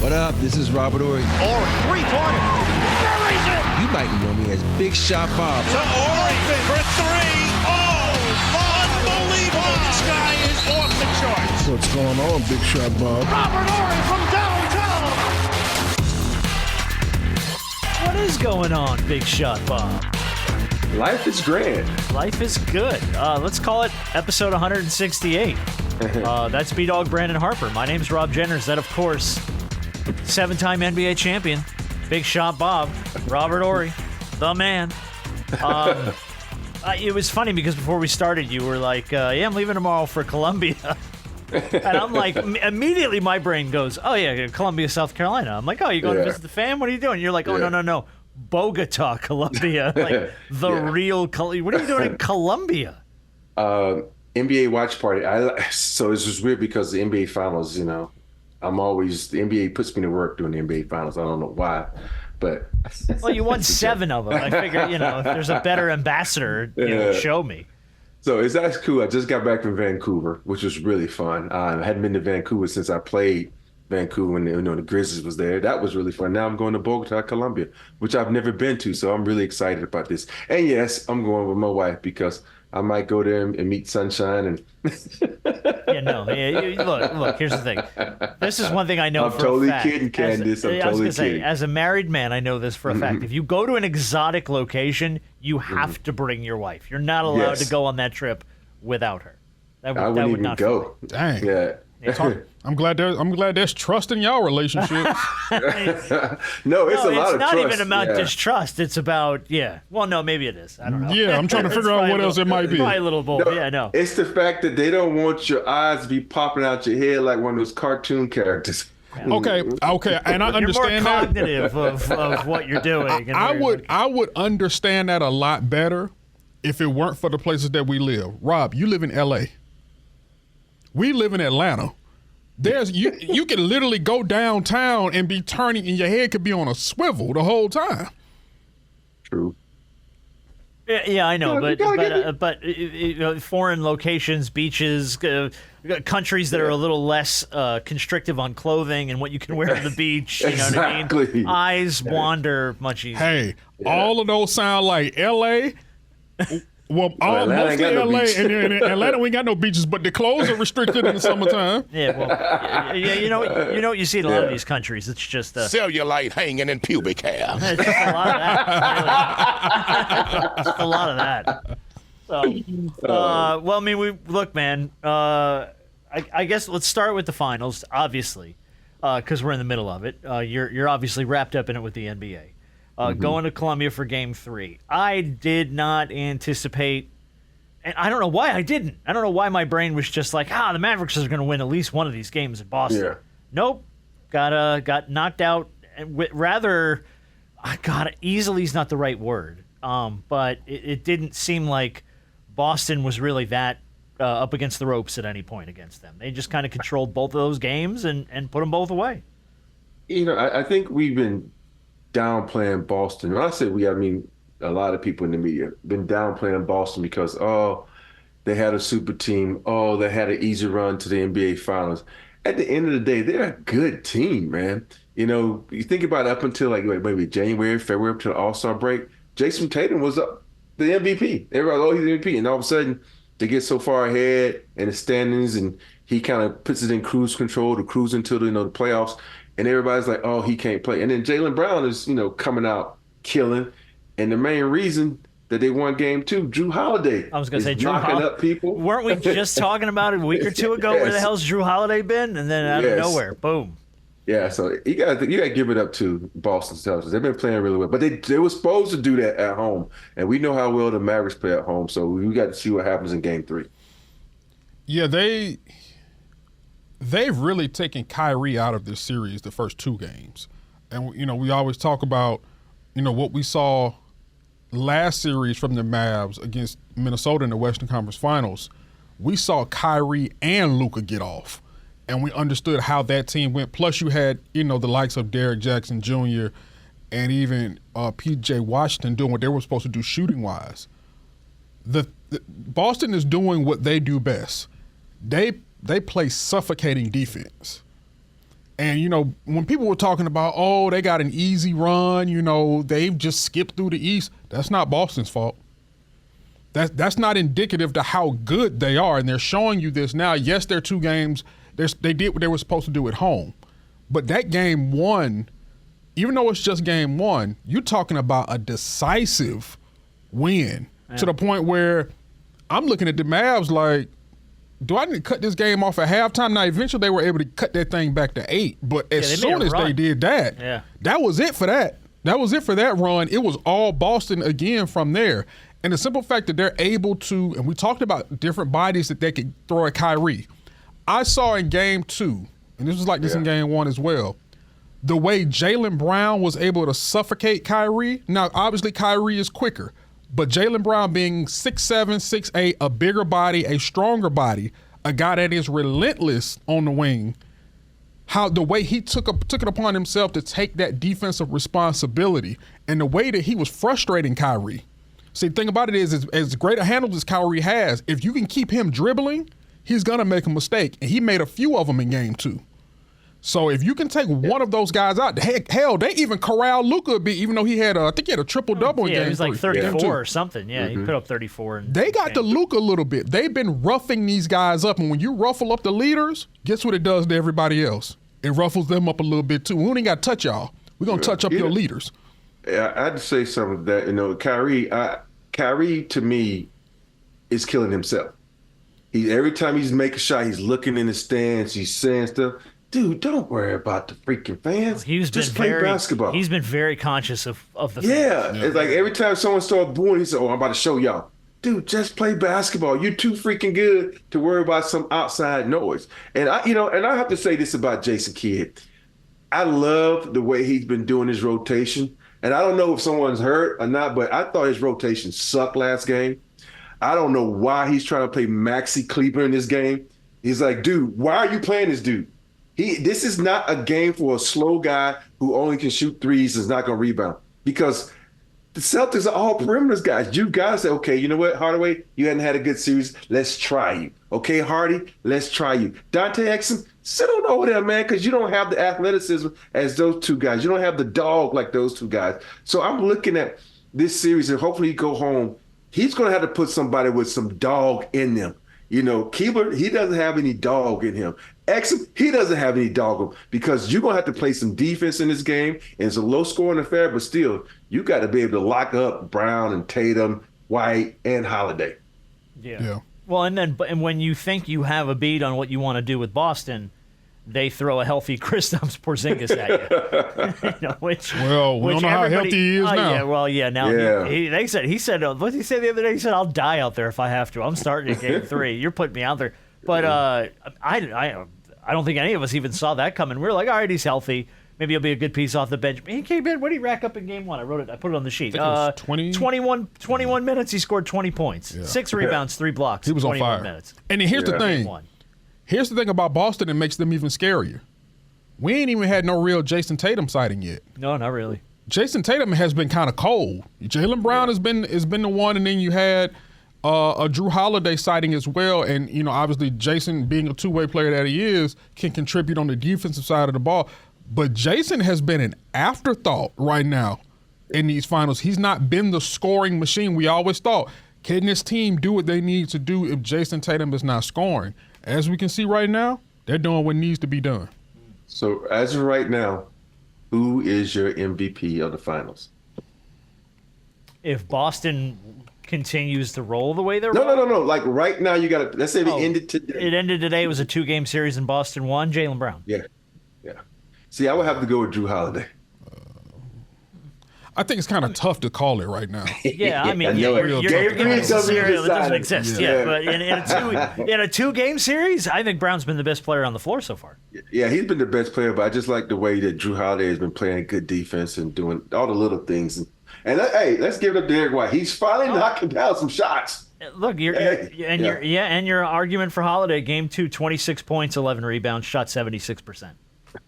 What up? This is Robert Ory. Ory, three-pointer. Buries it. You might know me as Big Shot Bob. To Ory for three. Oh, unbelievable. This guy is off the charts. What's going on, Big Shot Bob? Robert Ory from downtown. What is going on, Big Shot Bob? Life is grand. Life is good. Let's call it episode 168. That's B-Dog Brandon Harper. My name's Rob Jenners. That, of course, 7-time NBA champion, Big Shot Bob, Robert Ory, the man. It was funny because before we started, you were like, yeah, I'm leaving tomorrow for Columbia. And I'm like, immediately my brain goes, oh, yeah, Columbia, South Carolina. I'm like, oh, you going to visit the fam? What are you doing? You're like, oh, no. Bogota, Colombia. Like, real what are you doing in Colombia? NBA watch party. So it's just weird because the NBA finals, the NBA puts me to work during the NBA finals. I don't know why, but. Well, you won 7 of them. I figure, if there's a better ambassador, show me. So it's actually cool. I just got back from Vancouver, which was really fun. I hadn't been to Vancouver since I played Vancouver when the Grizzlies was there. That was really fun. Now I'm going to Bogota, Colombia, which I've never been to. So I'm really excited about this. And yes, I'm going with my wife because I might go there and meet Sunshine. And look, here's the thing. This is one thing I know I'm for totally a fact. kidding, Candace. I'm totally kidding. As a married man, I know this for a fact. If you go to an exotic location, you have to bring your wife. You're not allowed to go on that trip without her. I wouldn't even go. Dang. Yeah. I'm glad there's trust in y'all relationship. No, it's a lot of trust. It's not even about distrust. It's about, well, no, maybe it is. I don't know. Yeah, I'm trying to figure out what else it might be. Probably a little both. No. It's the fact that they don't want your eyes to be popping out your head like one of those cartoon characters. Okay, and I understand you're more cognitive of what you're doing. I would understand that a lot better if it weren't for the places that we live. Rob, you live in L.A. We live in Atlanta. You can literally go downtown and be turning, and your head could be on a swivel the whole time. True. Yeah, I know, but foreign locations, beaches, countries that are a little less constrictive on clothing and what you can wear to the beach. You know what I mean? Eyes wander much easier. Hey, all of those sound like L.A. Well, mostly LA and Atlanta, we ain't got no beaches, but the clothes are restricted in the summertime. Yeah, well, you know what you see in a lot of these countries. It's just cellulite hanging in pubic hair. It's just a lot of that. Really. Just a lot of that. So, well, I mean, look, man. I guess let's start with the finals, obviously, because we're in the middle of it. You're obviously wrapped up in it with the NBA. Going to Columbia for Game 3. I did not anticipate, and I don't know why I didn't. I don't know why my brain was just like, the Mavericks are going to win at least one of these games in Boston. Yeah. Nope. Got knocked out. Easily is not the right word. But it didn't seem like Boston was really that up against the ropes at any point against them. They just kind of controlled both of those games and put them both away. I think we've been downplaying Boston. When I say we, I mean a lot of people in the media been downplaying Boston because they had a super team, they had an easy run to the NBA Finals. At the end of the day, they're a good team, man. You think about it, up until maybe January, February, up to the All-Star break, Jason Tatum was up the MVP. Everybody, he's the MVP, and all of a sudden they get so far ahead in the standings, and he kind of puts it in cruise control to cruise into the playoffs. And everybody's like, he can't play. And then Jaylen Brown is, coming out killing. And the main reason that they won Game 2, Jrue Holiday. I was going to say Jrue knocking up people. Weren't we just talking about it a week or two ago? Yes. Where the hell's Jrue Holiday been? And then out of nowhere, boom. Yeah, so you got to give it up to Boston Celtics. They've been playing really well. But they were supposed to do that at home. And we know how well the Mavericks play at home. So we got to see what happens in Game 3. Yeah, they've really taken Kyrie out of this series the first 2 games. And, we always talk about, what we saw last series from the Mavs against Minnesota in the Western Conference Finals. We saw Kyrie and Luka get off, and we understood how that team went. Plus you had, the likes of Derrick Jackson Jr. and even P.J. Washington doing what they were supposed to do shooting-wise. The Boston is doing what they do best. They play suffocating defense. And, when people were talking about, oh, they got an easy run, they've just skipped through the East, that's not Boston's fault. That's not indicative to how good they are, and they're showing you this now. Yes, they're 2 games. They did what they were supposed to do at home. But that game 1, even though it's just game 1, you're talking about a decisive win to the point where I'm looking at the Mavs like, do I need to cut this game off at halftime? Now, eventually they were able to cut that thing back to 8, but as soon as they did that, that was it for that. That was it for that run. It was all Boston again from there. And the simple fact that they're able to, and we talked about different bodies that they could throw at Kyrie. I saw in game 2, and this was like this in game 1 as well, the way Jaylen Brown was able to suffocate Kyrie. Now, obviously Kyrie is quicker, but Jaylen Brown being 6'7", 6'8", a bigger body, a stronger body, a guy that is relentless on the wing, how the way he took it upon himself to take that defensive responsibility and the way that he was frustrating Kyrie. See, the thing about it is as great a handle as Kyrie has, if you can keep him dribbling, he's going to make a mistake. And he made a few of them in game 2. So if you can take one of those guys out, hell, they even corralled Luka a bit, even though he had, I think he had a triple-double in game 3. Yeah, he was like 34 or something. Yeah, he put up 34. They got to Luka a little bit. They've been roughing these guys up, and when you ruffle up the leaders, guess what it does to everybody else? It ruffles them up a little bit, too. We ain't got to touch y'all. We're going to touch up your leaders. Yeah, I had to say something that, Kyrie, to me, is killing himself. Every time he's making a shot, he's looking in the stands, he's saying stuff. Dude, don't worry about the freaking fans. Just play basketball. He's been very conscious of the fans. Yeah, it's like every time someone starts booing, he says, "Oh, I'm about to show y'all." Dude, just play basketball. You're too freaking good to worry about some outside noise. And I have to say this about Jason Kidd. I love the way he's been doing his rotation. And I don't know if someone's hurt or not, but I thought his rotation sucked last game. I don't know why he's trying to play Maxi Kleber in this game. He's like, dude, why are you playing this dude? This is not a game for a slow guy who only can shoot threes and is not going to rebound. Because the Celtics are all perimeters guys. You guys say, okay, you know what, Hardaway, you hadn't had a good series. Let's try you. Okay, Hardy, let's try you. Dante Exum, sit on over there, man, because you don't have the athleticism as those 2 guys. You don't have the dog like those 2 guys. So I'm looking at this series, and hopefully he go home. He's going to have to put somebody with some dog in them. Keeler, he doesn't have any dog in him. Exum, he doesn't have any dog in him because you're going to have to play some defense in this game. And it's a low-scoring affair, but still, you got to be able to lock up Brown and Tatum, White, and Holiday. Yeah. Well, and when you think you have a beat on what you want to do with Boston, they throw a healthy Kristaps Porzingis at you. We don't know how healthy he is now. Now he said, what did he say the other day? He said, "I'll die out there if I have to. I'm starting in game 3. You're putting me out there." But I don't think any of us even saw that coming. We were like, all right, he's healthy. Maybe he'll be a good piece off the bench. He came in. What did he rack up in game 1? I put it on the sheet. I think it was 21 minutes. He scored 20 points, 6 rebounds, 3 blocks. He was on fire. Minutes. And then here's the thing. Here's the thing about Boston that makes them even scarier. We ain't even had no real Jason Tatum sighting yet. No, not really. Jason Tatum has been kind of cold. Jaylen Brown has been the one, and then you had a Drew Holiday sighting as well. And, obviously Jason, being a two-way player that he is, can contribute on the defensive side of the ball. But Jason has been an afterthought right now in these finals. He's not been the scoring machine we always thought. Can this team do what they need to do if Jason Tatum is not scoring? As we can see right now, they're doing what needs to be done. So as of right now, who is your MVP of the finals? If Boston continues to roll the way they're rolling? No. Like right now, you got to, let's say it ended today. It ended today. It was a 2-game series and Boston won. Jaylen Brown. Yeah. See, I would have to go with Drew Holiday. I think it's kind of tough to call it right now. Yeah, I mean, you're giving a scenario that doesn't exist. Yeah, but in a 2-game series, I think Brown's been the best player on the floor so far. Yeah, he's been the best player, but I just like the way that Drew Holiday has been playing good defense and doing all the little things. And hey, let's give it up to Derek White. He's finally knocking down some shots. Look, your argument for Holiday, game 2, 26 points, 11 rebounds, shot 76%.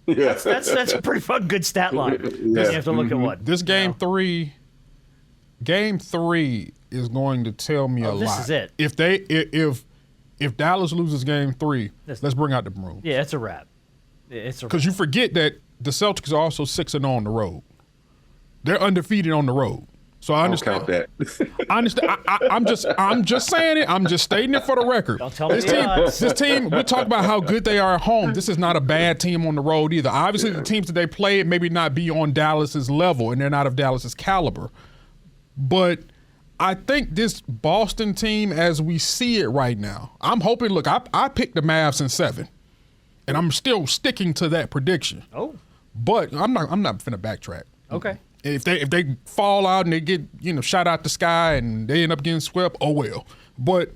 Yeah. That's a pretty fucking good stat line. You have to look at what this game 3 is going to tell me a lot. This is it. If Dallas loses game 3, let's bring out the broom. Yeah, it's a wrap. It's Because you forget that the Celtics are also 6-0 on the road. They're undefeated on the road. So I understand. Don't count that. I understand. I'm just saying it. I'm just stating it for the record. Don't tell me This team, we talk about how good they are at home. This is not a bad team on the road either. Obviously, the teams that they play maybe not be on Dallas's level, and they're not of Dallas's caliber. But I think this Boston team, as we see it right now, I'm hoping. Look, I picked the Mavs in 7, and I'm still sticking to that prediction. Oh, But I'm not finna backtrack. okay. If they fall out and they get shot out the sky and they end up getting swept, oh well. But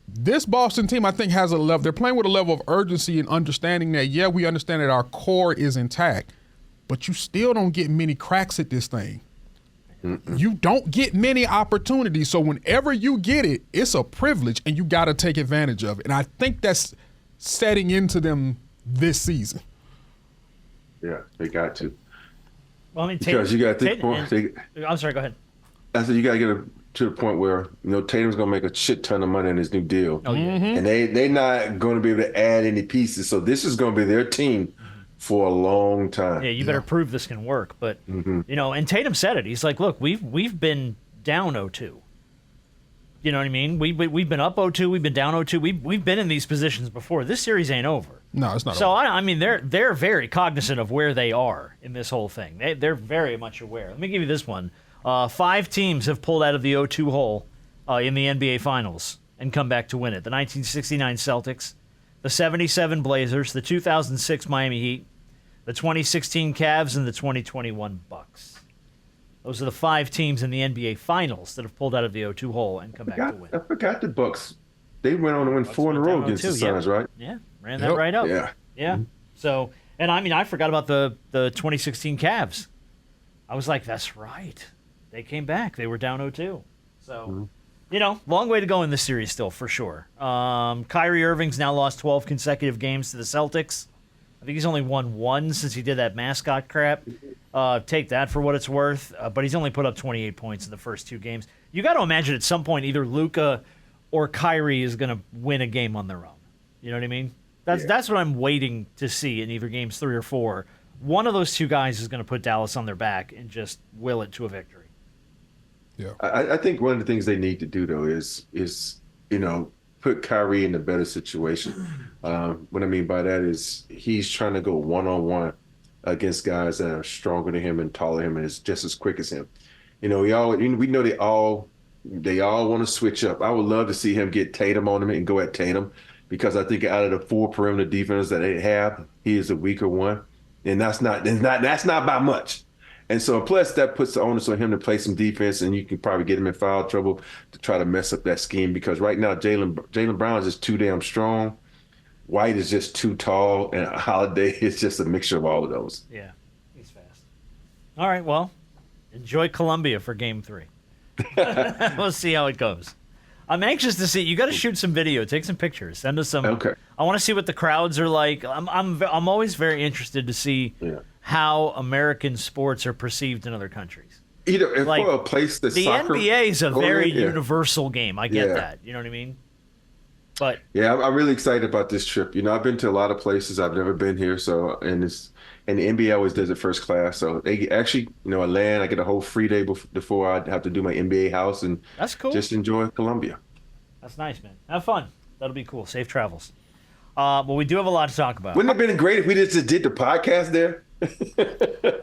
this Boston team, I think, has a level. They're playing with a level of urgency and understanding that we understand that our core is intact, but you still don't get many cracks at this thing. You don't get many opportunities. So whenever you get it, it's a privilege, and you got to take advantage of it. And I think that's setting into them this season. Yeah, they got to. Well, I mean, Because you got to think I'm sorry. Go ahead. I said you got to get to the point where Tatum's gonna make a shit ton of money in his new deal. Oh yeah. And they're not going to be able to add any pieces. So this is going to be their team for a long time. Yeah, you better prove this can work. But and Tatum said it. He's like, look, we've been down 0-2. You know what I mean? We've been up 0-2. We've been down 0-2. We've been in these positions before. This series ain't over. No, it's not. So I mean, they're very cognizant of where they are in this whole thing. They're very much aware. Let me give you this one. 5 teams have pulled out of the 0-2 hole in the NBA Finals and come back to win it. The 1969 Celtics, the 77 Blazers, the 2006 Miami Heat, the 2016 Cavs, and the 2021 Bucks. Those are the 5 teams in the NBA Finals that have pulled out of the 0-2 hole and come back to win. I forgot the Bucks. They went on to win 4 in a row against the Suns, right? Yeah, ran that right up. Yeah. So, and I mean, I forgot about the 2016 Cavs. I was like, that's right. They came back. They were down 0-2. So, long way to go in this series still, for sure. Kyrie Irving's now lost 12 consecutive games to the Celtics. I think he's only won 1 since he did that mascot crap. Take that for what it's worth. But he's only put up 28 points in the first 2 games. You got to imagine at some point either Luka or Kyrie is going to win a game on their own. You know what I mean? That's what I'm waiting to see in either games 3 or 4. One of those 2 guys is going to put Dallas on their back and just will it to a victory. Yeah, I think one of the things they need to do though is put Kyrie in a better situation. What I mean by that is he's trying to go one-on-one against guys that are stronger than him and taller than him and is just as quick as him. We know they all want to switch up. I would love to see him get Tatum on him and go at Tatum, because I think out of the 4 perimeter defenders that they have, he is the weaker one, and that's not by much. And so plus that puts the onus on him to play some defense, and you can probably get him in foul trouble to try to mess up that scheme, because right now Jaylen Brown is just too damn strong. White is just too tall, and Holiday is just a mixture of all of those. Yeah, he's fast. All right, well, enjoy Columbia for Game 3. We'll see how it goes. I'm anxious to see. You got to shoot some video, take some pictures, send us some. Okay. I want to see what the crowds are like. I'm always very interested to see how American sports are perceived in other countries. Either for a place that the soccer, NBA is a very universal game. I get that. You know what I mean? But I'm really excited about this trip. I've been to a lot of places. I've never been here, so and the NBA always does it first class. So they actually, I land. I get a whole free day before I have to do my NBA house, and that's cool. Just enjoy Columbia. That's nice, man. Have fun. That'll be cool. Safe travels. Well, we do have a lot to talk about. Wouldn't it have been great if we just did the podcast there?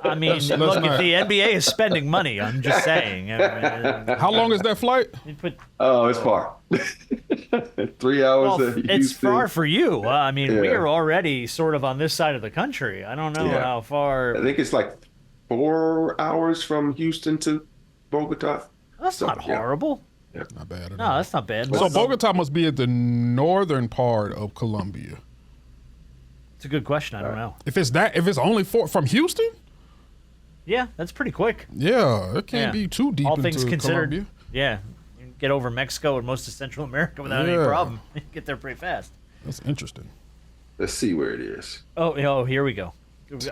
I mean, look, if the NBA is spending money, I'm just saying. How long is that flight? It's far. 3 hours. Well, it's far for you. I mean, we are already sort of on this side of the country. I don't know how far. I think it's like 4 hours from Houston to Bogota. That's not horrible. Yeah. Not bad at No, all. that's not bad. So Bogota must be at the northern part of Colombia. It's a good question. I don't know. If it's only from Houston? Yeah, that's pretty quick. Yeah, it can't be too deep All into things considered. Colombia. Yeah, you can get over Mexico and most of Central America without any problem. You can get there pretty fast. That's interesting. Let's see where it is. Oh, here we go.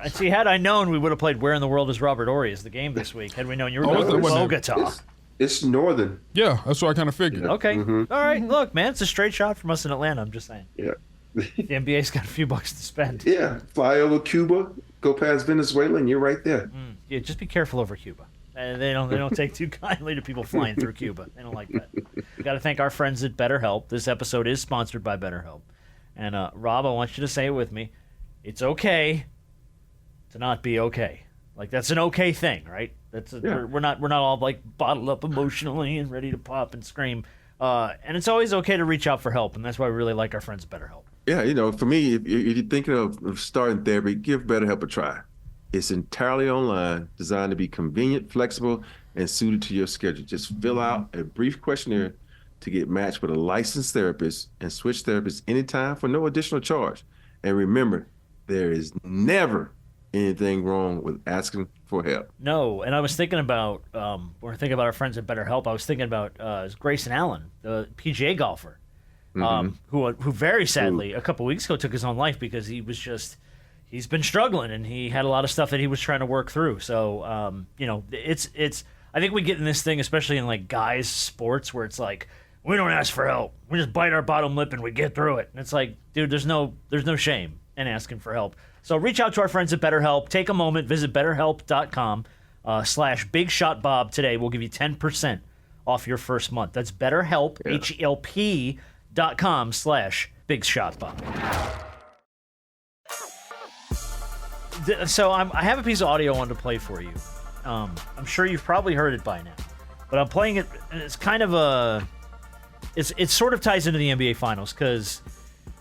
See, had I known, we would have played Where in the World is Robert Horry as the game this week. Had we known you were going to Bogota. It's northern. Yeah, that's what I kind of figured. Okay. All right. Look, man, it's a straight shot from us in Atlanta. I'm just saying. Yeah. The NBA's got a few bucks to spend. Yeah, fly over Cuba, go past Venezuela, and you're right there. Yeah, just be careful over Cuba. They don't take too kindly to people flying through Cuba. They don't like that. We got to thank our friends at BetterHelp. This episode is sponsored by BetterHelp. And Rob, I want you to say it with me. It's okay to not be okay. Like, that's an okay thing, right? We're not all like bottled up emotionally and ready to pop and scream. And it's always okay to reach out for help, and that's why we really like our friends at BetterHelp. Yeah, for me, if you're thinking of starting therapy, give BetterHelp a try. It's entirely online, designed to be convenient, flexible, and suited to your schedule. Just fill out a brief questionnaire to get matched with a licensed therapist and switch therapists anytime for no additional charge. And remember, there is never anything wrong with asking for help. No, and I was thinking about, we're thinking about our friends at BetterHelp. I was thinking about Grayson Allen, the PGA golfer, who very sadly a couple weeks ago took his own life because he's been struggling and he had a lot of stuff that he was trying to work through. So, it's I think we get in this thing, especially in like guys sports, where it's like, we don't ask for help. We just bite our bottom lip and we get through it. And it's like, dude, there's no shame in asking for help. So reach out to our friends at BetterHelp. Take a moment, visit BetterHelp.com/BigShotBob today. We'll give you 10% off your first month. That's BetterHelp, HELP.com/BigShotBob. So I have a piece of audio I wanted to play for you. I'm sure you've probably heard it by now, but I'm playing it, and it's kind of it sort of ties into the NBA Finals because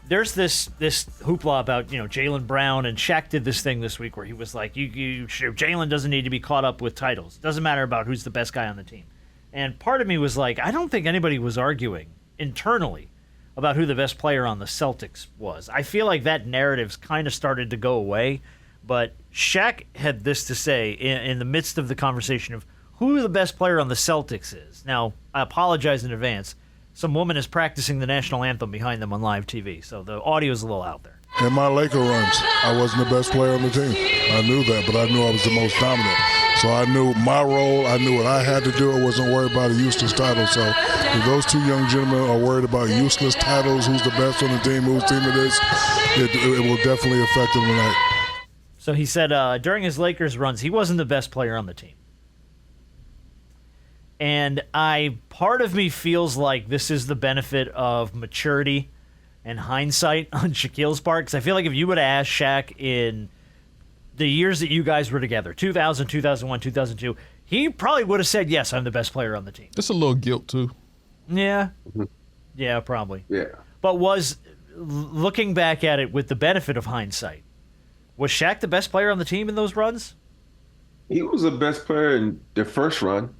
there's this hoopla about Jaylen Brown, and Shaq did this thing this week where he was like, Jaylen doesn't need to be caught up with titles. It doesn't matter about who's the best guy on the team. And part of me was like, I don't think anybody was arguing internally about who the best player on the Celtics was. I feel like that narrative's kind of started to go away. But Shaq had this to say in the midst of the conversation of who the best player on the Celtics is. Now, I apologize in advance. Some woman is practicing the national anthem behind them on live TV, so the audio is a little out there. In my Laker runs, I wasn't the best player on the team. I knew that, but I knew I was the most dominant. So I knew my role. I knew what I had to do. I wasn't worried about a useless title. So if those two young gentlemen are worried about useless titles, who's the best on the team, whose team it is, it will definitely affect them tonight. So he said during his Lakers runs, he wasn't the best player on the team. And part of me feels like this is the benefit of maturity and hindsight on Shaquille's part. Because I feel like if you would have asked Shaq in the years that you guys were together, 2000, 2001, 2002, he probably would have said, yes, I'm the best player on the team. Just a little guilt, too. Yeah. Yeah, probably. Yeah. But looking back at it with the benefit of hindsight, was Shaq the best player on the team in those runs? He was the best player in the first run.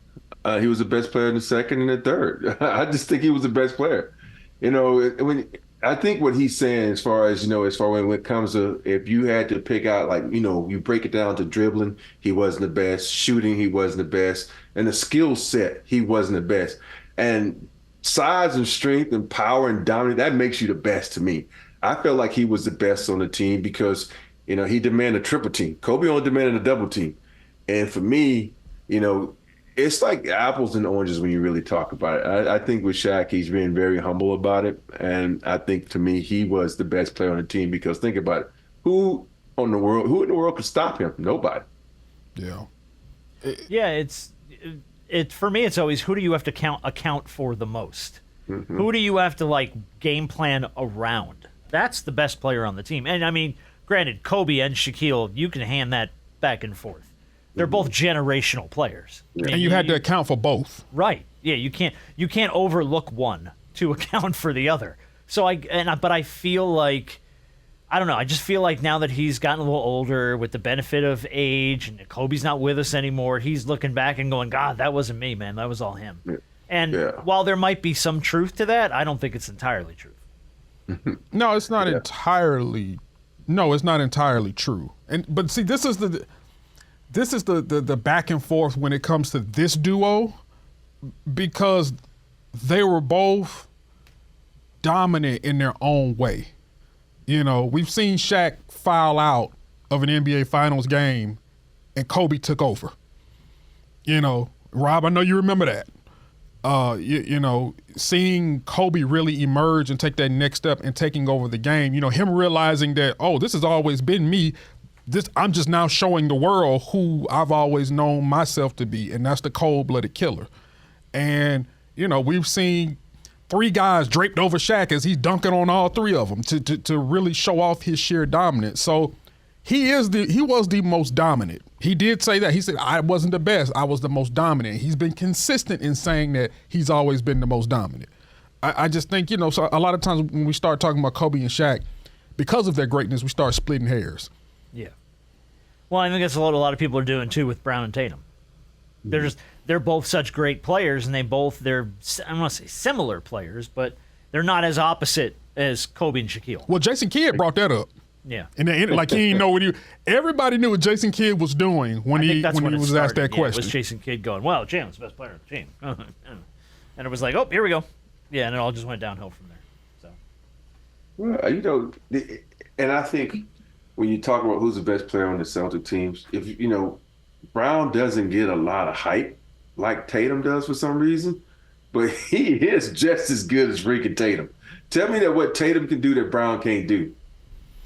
He was the best player in the second and the third. I just think he was the best player. I think what he's saying as far when it comes to if you had to pick out, you break it down to dribbling, he wasn't the best. Shooting, he wasn't the best. And the skill set, he wasn't the best. And size and strength and power and dominance, that makes you the best to me. I felt like he was the best on the team because he demanded a triple team. Kobe only demanded a double team. And for me, it's like apples and oranges when you really talk about it. I think with Shaq, he's being very humble about it. And I think, to me, he was the best player on the team because think about it. Who in the world could stop him? Nobody. Yeah. For me, it's always who do you have to account for the most? Mm-hmm. Who do you have to, game plan around? That's the best player on the team. And, I mean, granted, Kobe and Shaquille, you can hand that back and forth. They're both generational players. I mean, and you had to account for both. Right. Yeah, you can't overlook one to account for the other. But I feel like, I don't know, I just feel like now that he's gotten a little older with the benefit of age and Kobe's not with us anymore, he's looking back and going, God, that wasn't me, man. That was all him. Yeah. And while there might be some truth to that, I don't think it's entirely true. No, it's not entirely. No, it's not entirely true. But see, this is the back and forth when it comes to this duo, because they were both dominant in their own way. We've seen Shaq foul out of an NBA Finals game, and Kobe took over. Rob, I know you remember that. Seeing Kobe really emerge and take that next step and taking over the game, him realizing that, this has always been me. I'm just now showing the world who I've always known myself to be, and that's the cold-blooded killer. And, we've seen 3 guys draped over Shaq as he's dunking on all 3 of them to really show off his sheer dominance. So he was the most dominant. He did say that. He said, I wasn't the best. I was the most dominant. He's been consistent in saying that he's always been the most dominant. I just think, so a lot of times when we start talking about Kobe and Shaq, because of their greatness, we start splitting hairs. Yeah. Well, I think that's what a lot of people are doing, too, with Brown and Tatum. They're both such great players, and they're I don't want to say similar players, but they're not as opposite as Kobe and Shaquille. Well, Jason Kidd brought that up. Yeah. And he didn't know what everybody knew what Jason Kidd was doing when he was asked that question. It was Jason Kidd going, well, Jalen's the best player on the team. And it was like, here we go. Yeah, and it all just went downhill from there. Well, and I think when you talk about who's the best player on the Celtic teams, if Brown doesn't get a lot of hype like Tatum does for some reason, but he is just as good as freaking Tatum. Tell me that what Tatum can do that Brown can't do.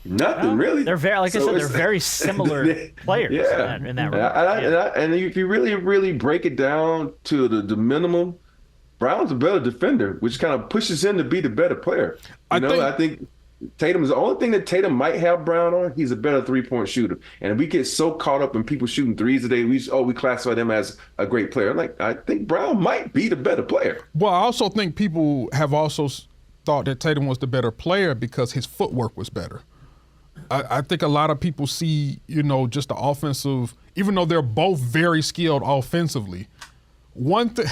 Nothing, really. They're very, they're very similar players in that regard. And if you really, really break it down to the minimum, Brown's a better defender, which kind of pushes him to be the better player. I think Tatum is the only thing that Tatum might have Brown on. He's a better 3-point shooter. And we get so caught up in people shooting threes today, we classify them as a great player. I think Brown might be the better player. Well, I also think people have also thought that Tatum was the better player because his footwork was better. I think a lot of people see, just the offensive, even though they're both very skilled offensively. One thing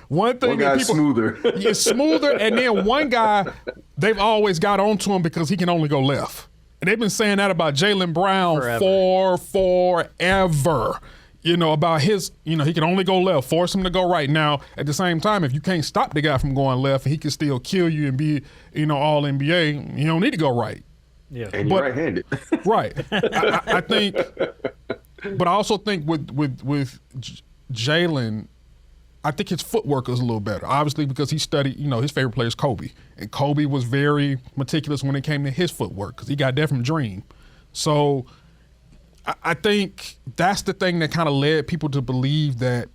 that people smoother. Is smoother, and then one guy, they've always got onto him because he can only go left. And they've been saying that about Jaylen Brown forever. About his, he can only go left, force him to go right. Now, at the same time, if you can't stop the guy from going left, he can still kill you and be, all NBA, you don't need to go right. Yeah, and you're right-handed. Right. I think, but I also think with Jaylen, I think his footwork is a little better. Obviously, because he studied, his favorite player is Kobe, and Kobe was very meticulous when it came to his footwork because he got that from Dream. So I think that's the thing that kind of led people to believe that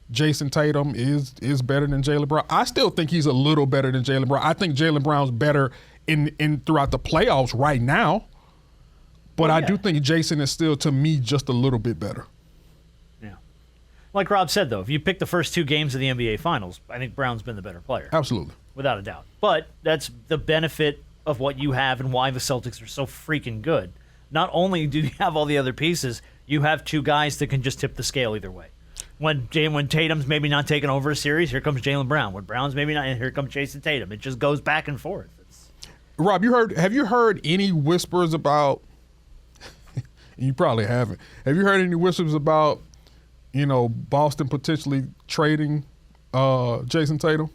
Jason Tatum is better than Jaylen Brown. I still think he's a little better than Jaylen Brown. I think Jaylen Brown's better in throughout the playoffs right now, but I do think Jason is still, to me, just a little bit better. Yeah. Like Rob said, though, if you pick the first 2 games of the NBA Finals, I think Brown's been the better player. Absolutely. Without a doubt. But that's the benefit of what you have and why the Celtics are so freaking good. Not only do you have all the other pieces, you have 2 guys that can just tip the scale either way. When Tatum's maybe not taking over a series, here comes Jaylen Brown. When Brown's maybe not, here comes Jason Tatum. It just goes back and forth. Rob, have you heard any whispers about, you probably haven't, have you heard any whispers about, Boston potentially trading Jason Tatum?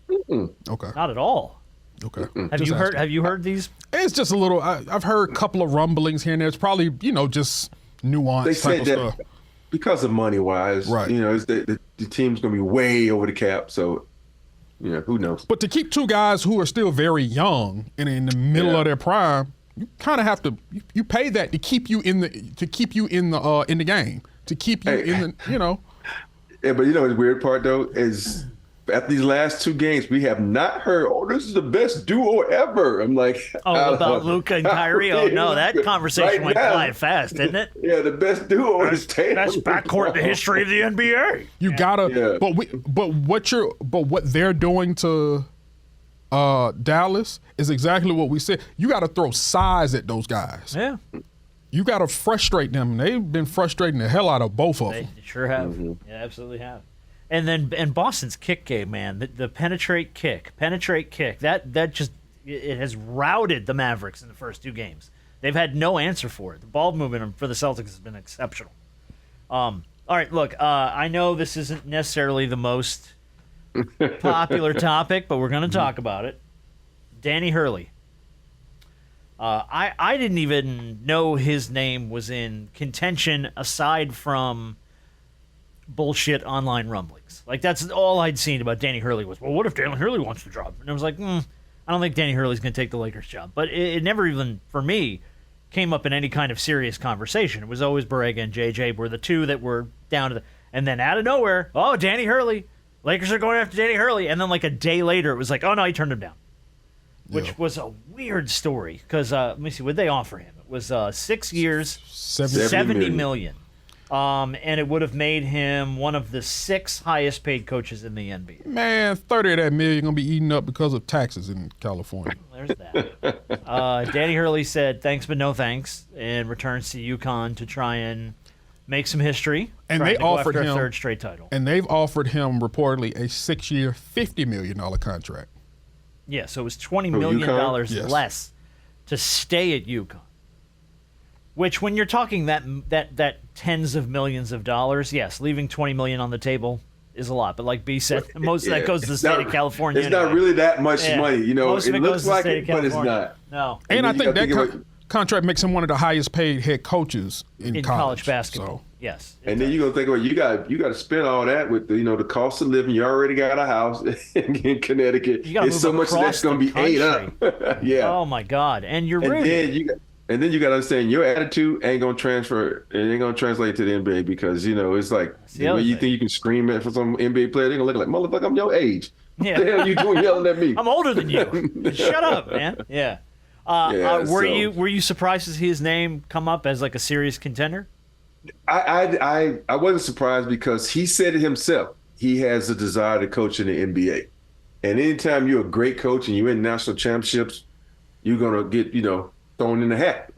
Mm-mm. Okay. Not at all. Okay. Have you heard these? It's just a little, I've heard a couple of rumblings here and there. It's probably, just nuanced they type said of that stuff. Because of money-wise, right. It's the team's going to be way over the cap, so who knows? But to keep 2 guys who are still very young and in the middle of their prime, you kind of have to you pay that to keep you in the game, to keep you in the in the Yeah, but the weird part though is after these last 2 games, we have not heard, this is the best duo ever. I'm like, about Luka and Kyrie? Oh, no, that conversation went flying fast, didn't it? Yeah, the best duo is Tatum. That's backcourt in the history of the NBA. You gotta, but what they're doing to Dallas is exactly what we said. You got to throw size at those guys. Yeah. You got to frustrate them. They've been frustrating the hell out of both of them. They sure have. Mm-hmm. Yeah, absolutely have. And Boston's kick game, man, the penetrate kick, that just it has routed the Mavericks in the first 2 games. They've had no answer for it. The ball movement for the Celtics has been exceptional. All right, look, I know this isn't necessarily the most popular topic, but we're going to talk about it. Danny Hurley. I didn't even know his name was in contention aside from bullshit online rumblings. was. Like, that's all I'd seen about Danny Hurley was, well, what if Danny Hurley wants the job? And I was like, I don't think Danny Hurley's going to take the Lakers job. But it never even, for me, came up in any kind of serious conversation. It was always Borrego and JJ were the two that were down to the... And then out of nowhere, Danny Hurley. Lakers are going after Danny Hurley. And then like a day later, it was like, oh, no, he turned him down. Which was a weird story. Because, let me see, what did they offer him? It was 6 years, $70 million. And it would have made him one of the 6 highest paid coaches in the NBA. Man, 30 of that million going to be eaten up because of taxes in California. There's that. Danny Hurley said thanks but no thanks and returns to UConn to try and make some history. And they offered him a third straight title. And they've offered him reportedly a 6-year, $50 million contract. Yeah, so it was $20 million Yes. less to stay at UConn. Which, when you're talking that tens of millions of dollars, yes, leaving $20 million on the table is a lot. But like B said, most of that goes to the state of California. It's not really that much money, you know. Most of it goes looks to the like state it, of but it's California. not. No. And I think that about, contract makes him one of the highest paid head coaches in college basketball. So. Yes. And then you're gonna think about you got to spend all that with the cost of living. You already got a house in Connecticut. It's so much that's gonna be ate up. Yeah. Oh my God. And you're and rude. then you got to understand your attitude ain't gonna transfer. It ain't gonna translate to the NBA because it's like the way you think you can scream at for some NBA player, they're gonna look like motherfucker. I'm your age. Yeah. What the hell you doing yelling at me? I'm older than you. Shut up, man. Yeah. Were you surprised to see his name come up as like a serious contender? I wasn't surprised because he said it himself. He has a desire to coach in the NBA. And anytime you're a great coach and you're in national championships, you're going to get, thrown in the hat.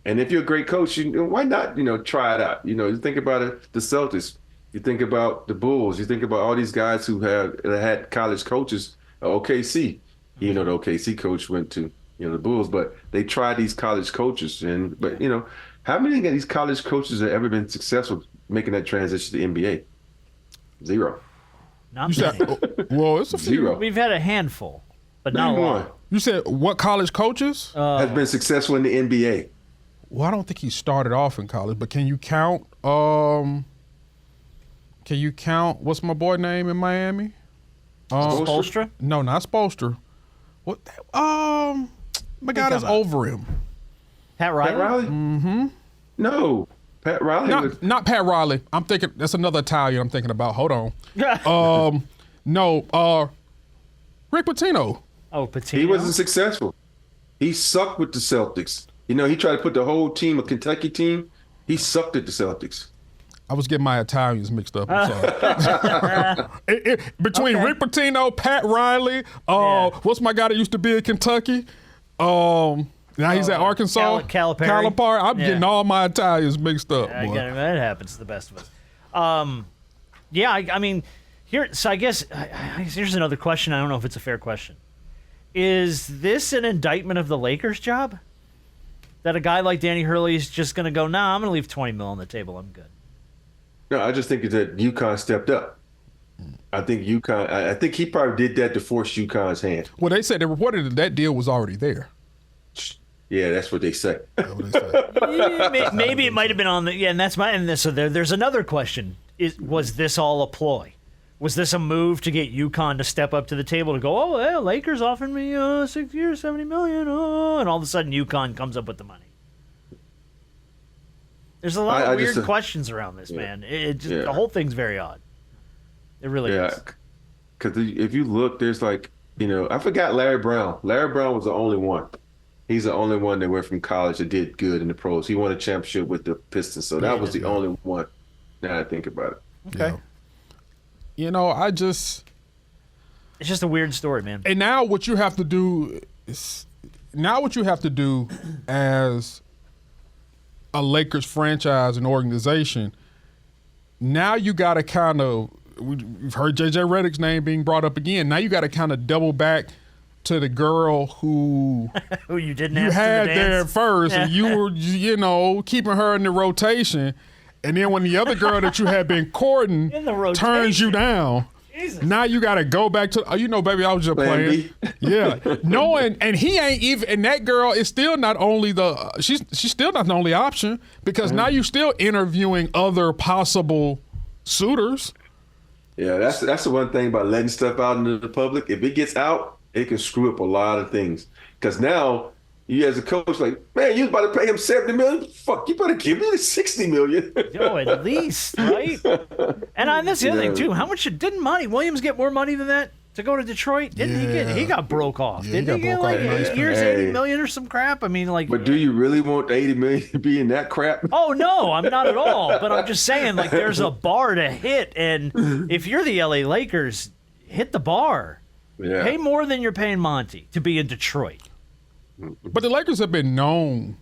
And if you're a great coach, why not, try it out? You think about it, the Celtics. You think about the Bulls. You think about all these guys who had college coaches, OKC. The OKC coach went to, the Bulls, but they tried these college coaches. But how many of these college coaches have ever been successful making that transition to the NBA? Zero. Not many. Well, it's a few. Zero. We've had a handful, but not a lot. You said what college coaches? Has been successful in the NBA. Well, I don't think he started off in college, but can you count? What's my boy name in Miami? Spoelstra? No, not Spoelstra. What? My guy that's over him. Pat Riley? Pat Riley? Mm-hmm. No. Pat Riley not Pat Riley. I'm thinking that's another Italian I'm thinking about. Hold on. Rick Pitino. Oh, Pitino. He wasn't successful. He sucked with the Celtics. He tried to put the whole team, a Kentucky team. He sucked at the Celtics. I was getting my Italians mixed up. I'm sorry. Between Rick Pitino, Pat Riley, what's my guy that used to be in Kentucky? Now he's at Arkansas. Calipari. I'm getting all my Italians mixed up. That happens to the best of us. I mean, here. So I guess here's another question. I don't know if it's a fair question. Is this an indictment of the Lakers' job? That a guy like Danny Hurley is just going to go, nah, I'm going to leave $20 million on the table. I'm good. No, I just think that UConn stepped up. I think he probably did that to force UConn's hand. Well, they reported that deal was already there. Yeah, that's what they say. Maybe it might have been on the and that's my and so there's another question. Was this all a ploy? Was this a move to get UConn to step up to the table to go, Lakers offered me 6 years, $70 million, and all of a sudden UConn comes up with the money? There's a lot of weird questions around this, man. The whole thing's very odd. It really is. Yeah, because if you look, there's I forgot Larry Brown. Larry Brown was the only one. He's the only one that went from college that did good in the pros. He won a championship with the Pistons, so that was the only one. Now I think about it. Okay. Yeah. It's just a weird story, man. And now what you have to do as a Lakers franchise and organization, now you got to kind of, we've heard J.J. Redick's name being brought up again. Now you got to kind of double back to the girl who you didn't you ask had to the there dance. first, and you were, keeping her in the rotation. And then when the other girl that you had been courting turns you down, Jesus. Now you got to go back to, baby, I was just playing. Yeah. And he ain't even, and that girl is still not only she's still not the only option because now you're still interviewing other possible suitors. Yeah, that's the one thing about letting stuff out into the public. If it gets out, it can screw up a lot of things. Because now you as a coach, like, man, you was about to pay him $70 million. Fuck, you better give me the $60 million. Yo, at least, right? And that's the other thing too. How much didn't Monty Williams get more money than that to go to Detroit? Didn't he get? He got broke off. Yeah, didn't he get like years $80 million or some crap? I mean, like. But do you really want $80 million to be in that crap? Oh no, I'm not at all. But I'm just saying, like, there's a bar to hit, and if you're the LA Lakers, hit the bar. Yeah. Pay more than you're paying Monty to be in Detroit. But the Lakers have been known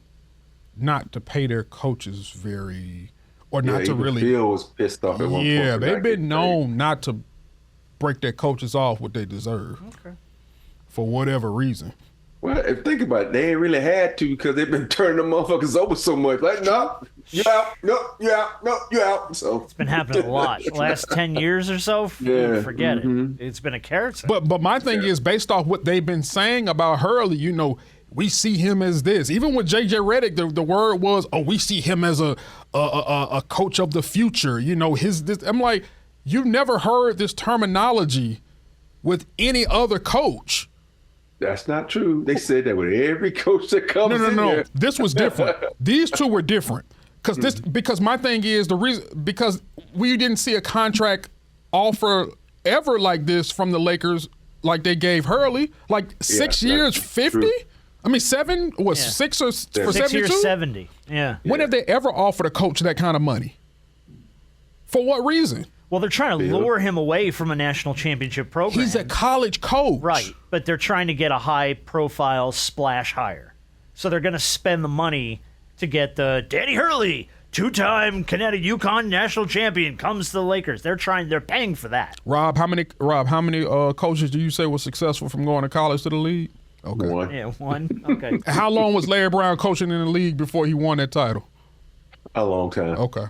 not to pay their coaches not to really. Phil was pissed off at one point. Yeah, they've been known not to break their coaches off what they deserve. Okay. For whatever reason. Well, if think about it, they ain't really had to because they've been turning the motherfuckers over so much. Like, no, you out, no, you out, no, you out. So it's been happening a lot. The last 10 years or so, forget it. It's been a carrot. But my thing is, based off what they've been saying about Hurley, we see him as this. Even with J.J. Redick, the word was, we see him as a coach of the future. I'm like, you've never heard this terminology with any other coach. That's not true. They said that with every coach that comes in No. there. This was different. These two were different. Because my thing is because we didn't see a contract offer ever like this from the Lakers, like they gave Hurley, like 6 years, 50. True. I mean, 7 was 6 or for 6 72. years, 70. Yeah. When have they ever offered a coach that kind of money? For what reason? Well, they're trying to lure him away from a national championship program. He's a college coach. Right, but they're trying to get a high-profile splash hire. So they're going to spend the money to get the Danny Hurley, two-time Connecticut UConn national champion, comes to the Lakers. They're paying for that. Rob, how many coaches do you say were successful from going to college to the league? Okay. One. Yeah, one. Okay. How long was Larry Brown coaching in the league before he won that title? A long time. Okay.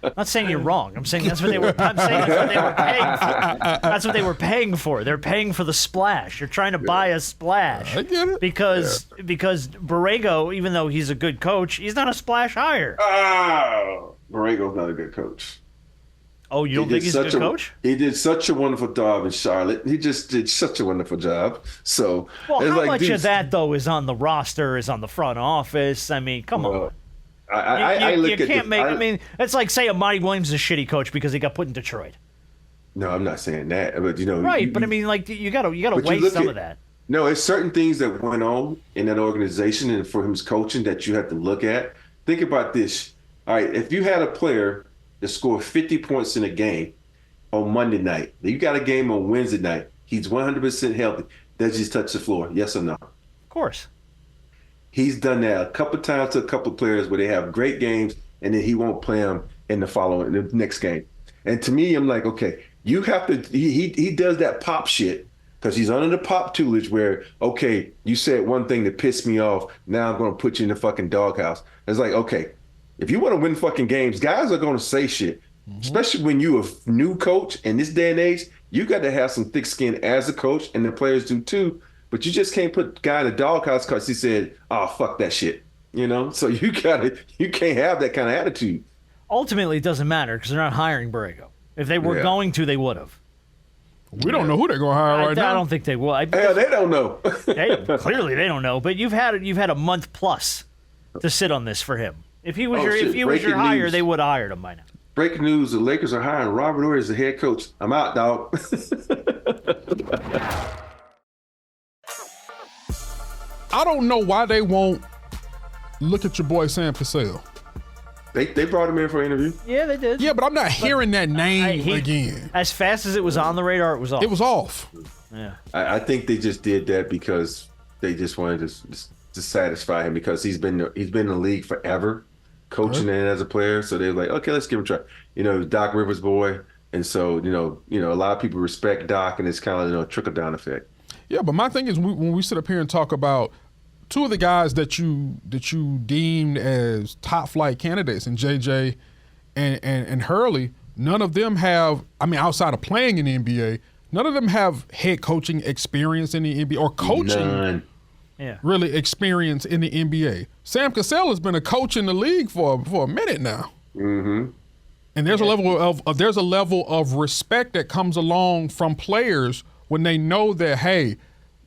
I'm not saying you're wrong. I'm saying that's what they were. I'm saying that's what they were paying for. That's what they were paying for. They're paying for the splash. You're trying to buy a splash. I get it. Because Borrego, even though he's a good coach, he's not a splash hire. Borrego's not a good coach. Oh, you don't think he's a good coach? He did such a wonderful job in Charlotte. He just did such a wonderful job. So, well, how much of that though is on the roster, is on the front office? I mean, come on. I look you at can't make. I mean, it's like saying Monty Williams is a shitty coach because he got put in Detroit. No, I'm not saying that, but right. But I mean, like you gotta weigh some of that. No, it's certain things that went on in that organization and for his coaching that you have to look at. Think about this. All right, if you had a player that scored 50 points in a game on Monday night, you got a game on Wednesday night. He's 100% healthy. Does he touch the floor? Yes or no? Of course. He's done that a couple times to a couple players where they have great games and then he won't play them in the next game. And to me, I'm like, okay, you have to. He does that pop shit because he's under the pop tutelage where, okay, you said one thing that pissed me off. Now I'm going to put you in the fucking doghouse. It's like, okay, if you want to win fucking games, guys are going to say shit, especially when you're a new coach in this day and age. You got to have some thick skin as a coach, and the players do too. But you just can't put the guy in the doghouse because he said, "Oh, fuck that shit." So you can't have that kind of attitude. Ultimately, it doesn't matter because they're not hiring Borrego. If they were going to, they would have. We don't know who they're going to hire right now. I don't think they will. Hell, they don't know. Clearly, they don't know. But you've had a month plus to sit on this for him. If he was your hire, they would have hired him by now. Breaking news: the Lakers are hiring Robert Horry as the head coach. I'm out, dog. I don't know why they won't look at your boy Sam Cassell. They brought him in for an interview. Yeah, they did. Yeah, but I'm not hearing that name again. As fast as it was on the radar, it was off. It was off. Yeah. I think they just did that because they just wanted to satisfy him because he's been in the league forever, coaching and as a player. So they're like, okay, let's give him a try. Doc Rivers' boy, and so a lot of people respect Doc, and it's kind of trickle down effect. Yeah, but my thing is when we sit up here and talk about two of the guys that you deemed as top flight candidates, and JJ and Hurley, none of them have. I mean, outside of playing in the NBA, none of them have head coaching experience in the NBA or coaching. Really experience in the NBA. Sam Cassell has been a coach in the league for a minute now. Mm-hmm. And there's a level of respect that comes along from players when they know that, hey,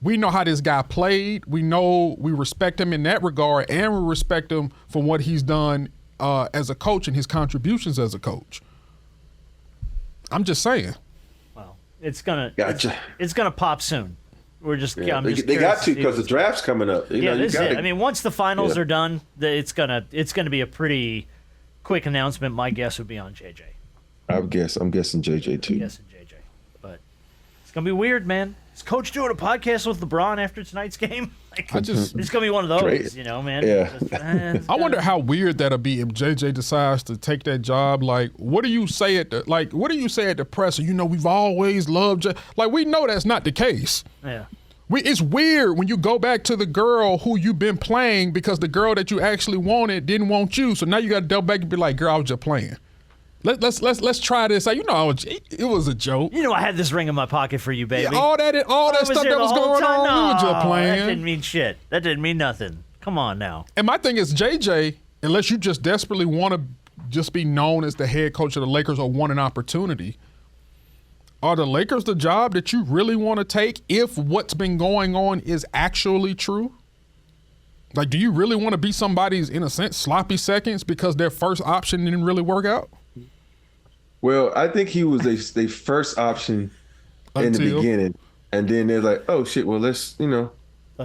we know how this guy played. We know we respect him in that regard, and we respect him for what he's done as a coach and his contributions as a coach. I'm just saying. Well, it's gonna Gotcha. it's gonna pop soon. We're just Yeah, I'm just they got curious to because the draft's coming up. You know, this is gotta, it. I mean, once the finals are done, it's gonna be a pretty quick announcement. My guess would be on JJ. I'm guessing JJ too. I'm guessing JJ, but it's gonna be weird, man. Is Coach doing a podcast with LeBron after tonight's game? Like, it's gonna be one of those, man. Yeah. I wonder how weird that'll be if JJ decides to take that job. Like, what do you say at the presser? You know, we've always loved like, we know that's not the case. Yeah. It's weird when you go back to the girl who you've been playing because the girl that you actually wanted didn't want you. So now you got to double back and be like, girl, I was just playing. Let's try this. Like, it was a joke. I had this ring in my pocket for you, baby. Yeah, all that stuff that was going on, we were just playing. That didn't mean shit. That didn't mean nothing. Come on now. And my thing is, JJ, unless you just desperately want to just be known as the head coach of the Lakers or want an opportunity, are the Lakers the job that you really want to take if what's been going on is actually true? Like, do you really want to be somebody's, in a sense, sloppy seconds because their first option didn't really work out? Well, I think he was the first option in the beginning. And then they're like, oh, shit, well, let's,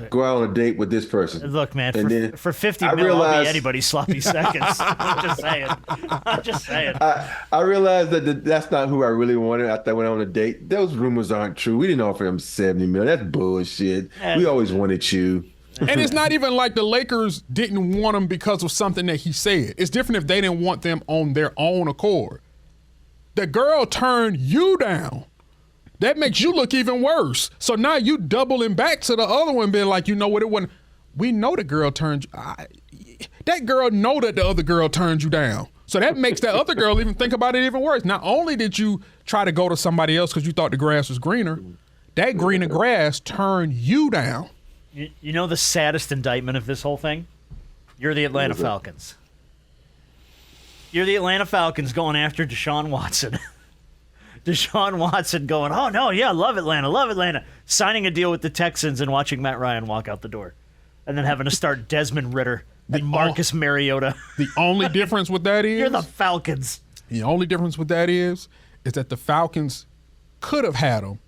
go out on a date with this person. Look, man, for $50 million, I'll be anybody's sloppy seconds. I'm just saying. I realized that that's not who I really wanted after I went on a date. Those rumors aren't true. We didn't offer him $70 million. That's bullshit. We always wanted you. And it's not even like the Lakers didn't want him because of something that he said. It's different if they didn't want them on their own accord. The girl turned you down. That makes you look even worse. So now you doubling back to the other one, being like, you know what, it wasn't. We know the girl turned you. That girl know that the other girl turned you down. So that makes that other girl even think about it even worse. Not only did you try to go to somebody else because you thought the grass was greener, that greener grass turned you down. You know the saddest indictment of this whole thing? You're the Atlanta Falcons. You're the Atlanta Falcons going after Deshaun Watson. Deshaun Watson going, oh, no, yeah, love Atlanta. Signing a deal with the Texans and watching Matt Ryan walk out the door. And then having to start Desmond Ridder and Marcus Mariota. The only difference with that is... You're the Falcons. The only difference with that is that the Falcons could have had him,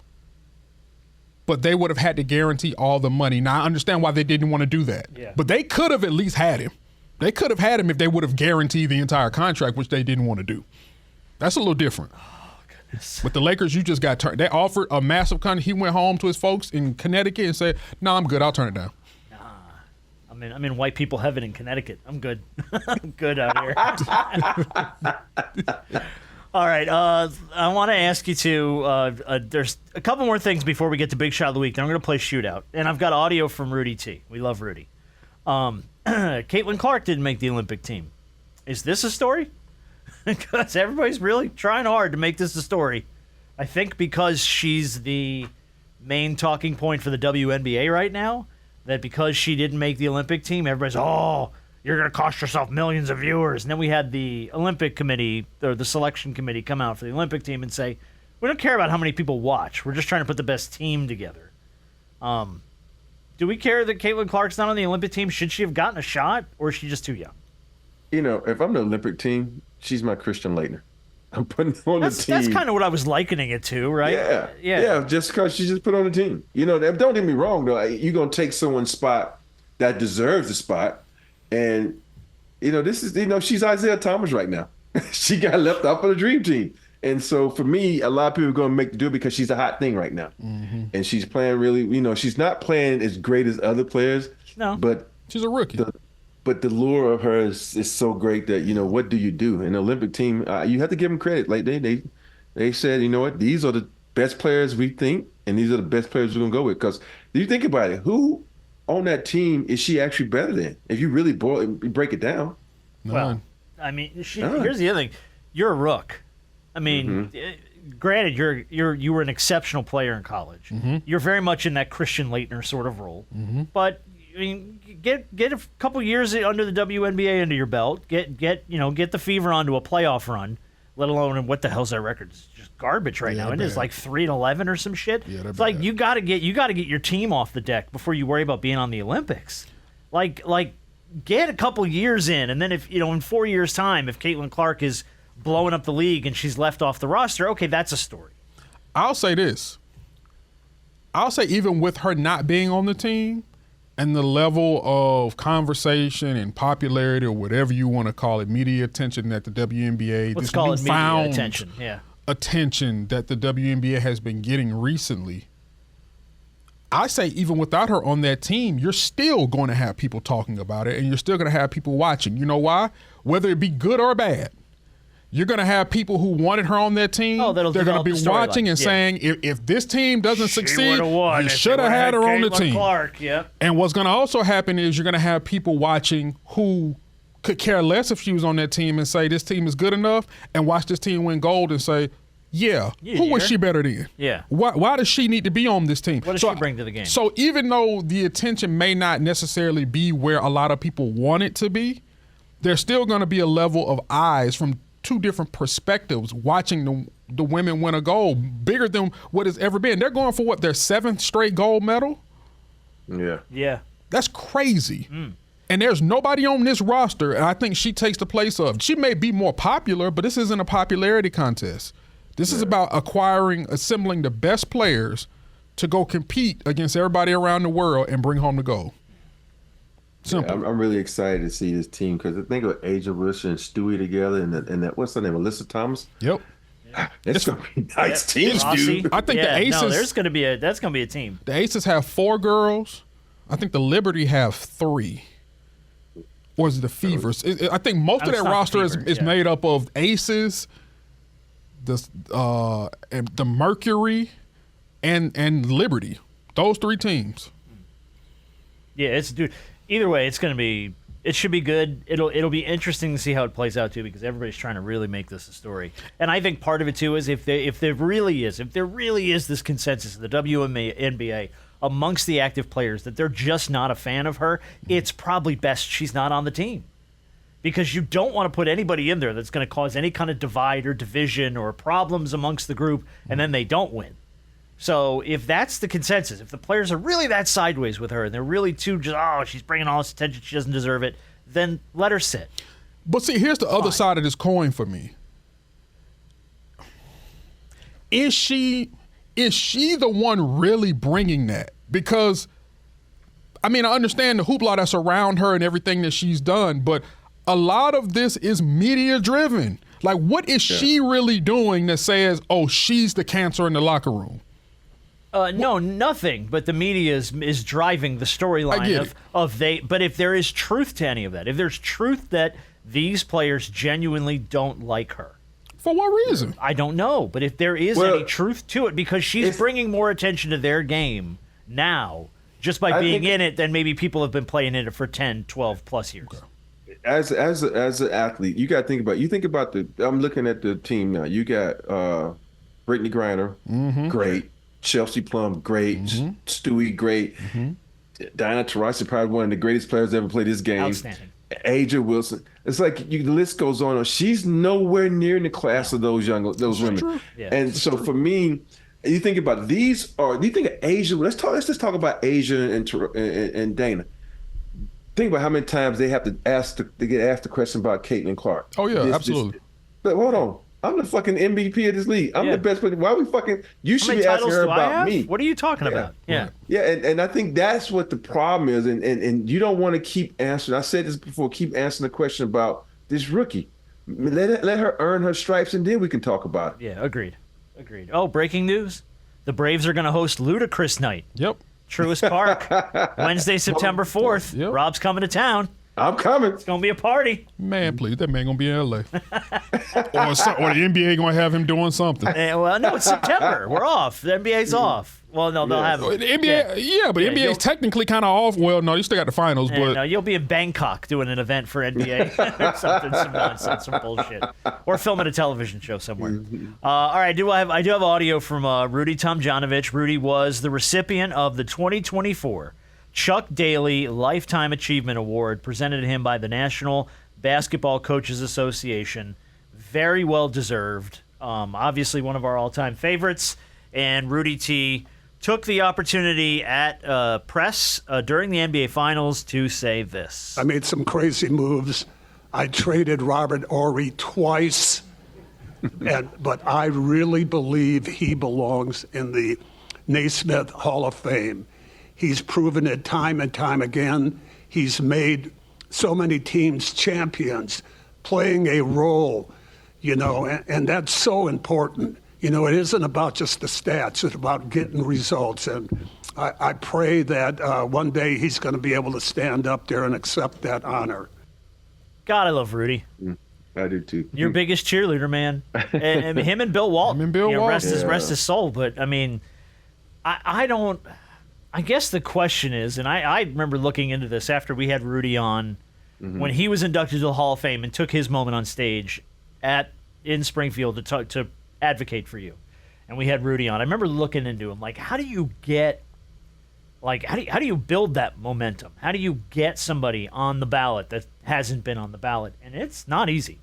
but they would have had to guarantee all the money. Now, I understand why they didn't want to do that. Yeah. But they could have at least had him. They could have had him if they would have guaranteed the entire contract, which they didn't want to do. That's a little different. Oh, goodness. With the Lakers, you just got turned. They offered a massive contract. He went home to his folks in Connecticut and said, no, I'm good. I'll turn it down. Nah. I'm in white people heaven in Connecticut. I'm good. I'm good out here. All right. I want to ask you there's a couple more things before we get to Big Shot of the Week. Then I'm going to play Shootout. And I've got audio from Rudy T. We love Rudy. Caitlin Clark didn't make the Olympic team. Is this a story? Because everybody's really trying hard to make this a story. I think because she's the main talking point for the WNBA right now, that because she didn't make the Olympic team, everybody's, you're going to cost yourself millions of viewers. And then we had the Olympic committee, or the selection committee, come out for the Olympic team and say, we don't care about how many people watch. We're just trying to put the best team together. Do we care that Caitlin Clark's not on the Olympic team? Should she have gotten a shot, or is she just too young? If I'm the Olympic team, she's my Christian Laettner. I'm putting her on the team. That's kind of what I was likening it to, right? Yeah. Just because she just put on the team. Don't get me wrong, though. You're going to take someone's spot that deserves the spot. And, this is, she's Isaiah Thomas right now. She got left off of the dream team. And so for me, a lot of people are going to make the deal because she's a hot thing right now. Mm-hmm. And she's playing really, she's not playing as great as other players. No. But she's a rookie. But the lure of her is so great that, what do you do? In the Olympic team, you have to give them credit. Like they said, you know what, these are the best players we think, and these are the best players we're going to go with. Because you think about it, who on that team is she actually better than? If you really break it down. Well, here's the other thing. You're a rook. Granted, you were an exceptional player in college. Mm-hmm. You're very much in that Christian Laettner sort of role. Mm-hmm. But get a couple years under the WNBA under your belt. Get the fever onto a playoff run. let alone what the hell's their record? It's just garbage right now. And it's like 3-11 or some shit. Yeah, it's like you got to get your team off the deck before you worry about being on the Olympics. Like get a couple years in, and then if in 4 years' time, if Caitlin Clark is blowing up the league and she's left off the roster, okay, that's a story. I'll say this. I'll say even with her not being on the team and the level of conversation and popularity or whatever you want to call it, media attention that the WNBA, Let's call it media attention. Yeah. Attention that the WNBA has been getting recently. I say even without her on that team, you're still going to have people talking about it and you're still going to have people watching. You know why? Whether it be good or bad. You're going to have people who wanted her on that team. Oh, they're going to be watching and saying, if this team doesn't succeed, you should have had her on the team. Clark, yeah. And what's going to also happen is you're going to have people watching who could care less if she was on that team and say this team is good enough, and watch this team win gold and say, who was she better than? Yeah. Why does she need to be on this team? What does she bring to the game? So even though the attention may not necessarily be where a lot of people want it to be, there's still going to be a level of eyes from two different perspectives watching the women win a gold bigger than what it's ever been. They're going for their 7th straight gold medal? Yeah. That's crazy. And there's nobody on this roster, and I think she takes the place of. She may be more popular, but this isn't a popularity contest. This is about assembling the best players to go compete against everybody around the world and bring home the gold. Simple. Yeah, I'm really excited to see this team because I think of Asia Wilson and Stewie together and that what's her name, Alyssa Thomas. Yep. It's gonna be a nice team, dude. I think the Aces. No, that's gonna be a team. The Aces have 4 girls. I think the Liberty have 3. Or is it the Fevers? I think most of that roster is made up of Aces, and the Mercury, and Liberty. Those 3 teams. Yeah, either way, it should be good. It'll be interesting to see how it plays out too, because everybody's trying to really make this a story. And I think part of it too is if there really is this consensus in the WNBA amongst the active players that they're just not a fan of her, it's probably best she's not on the team. Because you don't want to put anybody in there that's going to cause any kind of divide or division or problems amongst the group, and then they don't win. So if that's the consensus, if the players are really that sideways with her and they're really too she's bringing all this attention, she doesn't deserve it, then let her sit. But see, here's the other side of this coin for me. Is she the one really bringing that? Because, I mean, I understand the hoopla that's around her and everything that she's done, but a lot of this is media driven. Like, what is she really doing that says, she's the cancer in the locker room? No, nothing. But the media is driving the storyline But if there is truth to any of that, if there's truth that these players genuinely don't like her, for what reason? I don't know. But if there is any truth to it, because she's bringing more attention to their game now, just by being in it, than maybe people have been playing in it for 10, 12 plus years. Okay. As an athlete, you got to think about I'm looking at the team now. You got Brittany Griner, great. Chelsea Plum, great. Stewie, great. Diana Taurasi, probably one of the greatest players to ever play this game. Outstanding. Asia Wilson. It's like the list goes on. She's nowhere near in the class of those women. Yeah. And so for me, you think about do you think of Asia? Let's just talk about Asia and Dana. Think about how many times they have to get asked the question about Caitlin Clark. Oh yeah, absolutely. But hold on. I'm the fucking MVP of this league. I'm the best player. Why are we fucking? You should be asking her about me. What are you talking about? Yeah. Yeah, and I think that's what the problem is, and you don't want to keep answering. I said this before. Keep answering the question about this rookie. Let her earn her stripes, and then we can talk about it. Yeah, agreed. Oh, breaking news: the Braves are going to host Ludacris Night. Yep. Truist Park, Wednesday, September 4th. Yep. Rob's coming to town. I'm coming. It's going to be a party. Man, please. That man going to be in L.A. or the NBA going to have him doing something. Well, no, it's September. We're off. The NBA's off. Well, no, they'll have it. The NBA, but NBA's technically kind of off. Well, no, you still got the finals. But no, you'll be in Bangkok doing an event for NBA or something, some nonsense, some bullshit. Or filming a television show somewhere. All right, I do have audio from Rudy Tomjanovich. Rudy was the recipient of the 2024 Chuck Daly Lifetime Achievement Award presented to him by the National Basketball Coaches Association. Very well deserved. Obviously one of our all-time favorites. And Rudy T took the opportunity at press during the NBA Finals to say this. I made some crazy moves. I traded Robert Horry twice, but I really believe he belongs in the Naismith Hall of Fame. He's proven it time and time again. He's made so many teams champions, playing a role, and that's so important. It isn't about just the stats. It's about getting results. And I pray that one day he's going to be able to stand up there and accept that honor. God, I love Rudy. I do too. Your biggest cheerleader, man. And him and Bill Walton. Rest his soul. But, I don't – I guess the question is, and I remember looking into this after we had Rudy on when he was inducted to the Hall of Fame and took his moment on stage in Springfield to advocate for you. And we had Rudy on. I remember looking into him, like, how do you get – like, how do you build that momentum? How do you get somebody on the ballot that hasn't been on the ballot? And it's not easy.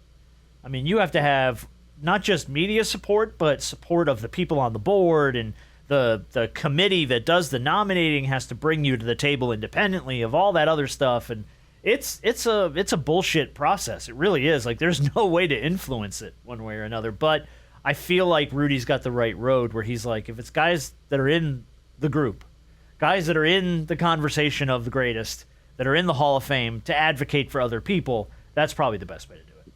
You have to have not just media support, but support of the people on the board, and the committee that does the nominating has to bring you to the table independently of all that other stuff. And it's a bullshit process. It really is. Like, there's no way to influence it one way or another. But I feel like Rudy's got the right road where he's like, if it's guys that are in the group, guys that are in the conversation of the greatest, that are in the Hall of Fame, to advocate for other people, that's probably the best way to do it.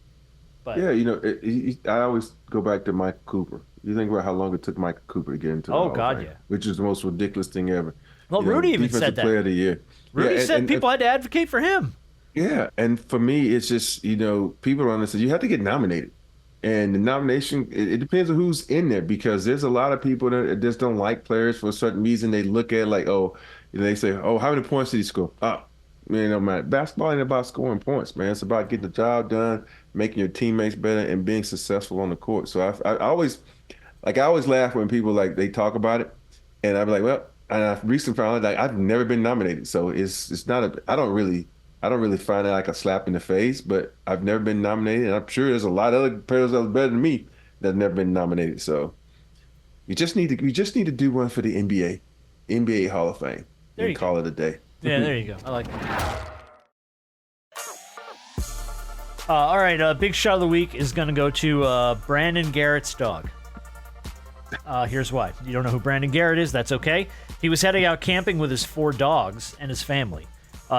But yeah, I always go back to Michael Cooper. You think about how long it took Michael Cooper to get into the Hall of Fame, which is the most ridiculous thing ever. Well, Rudy even said that. Player of the year. Rudy said people had to advocate for him. Yeah, and for me, it's just, people don't understand. You have to get nominated. And the nomination, it depends on who's in there, because there's a lot of people that just don't like players for a certain reason. They look at like, they say, how many points did he score? Man, basketball ain't about scoring points, man. It's about getting the job done, making your teammates better, and being successful on the court. So I always laugh when people they talk about it, and I be like, well, and I recently found out I've never been nominated, so it's not I don't really find it like a slap in the face, but I've never been nominated, and I'm sure there's a lot of other players that are better than me that have never been nominated. So we just need to do one for the NBA Hall of Fame, and call it a day. Yeah, there you go. I like that. All right, big shot of the week is going to go to Brandon Garrett's dog. Here's why. You don't know who Brandon Garrett is? That's okay. He was heading out camping with his 4 dogs and his family.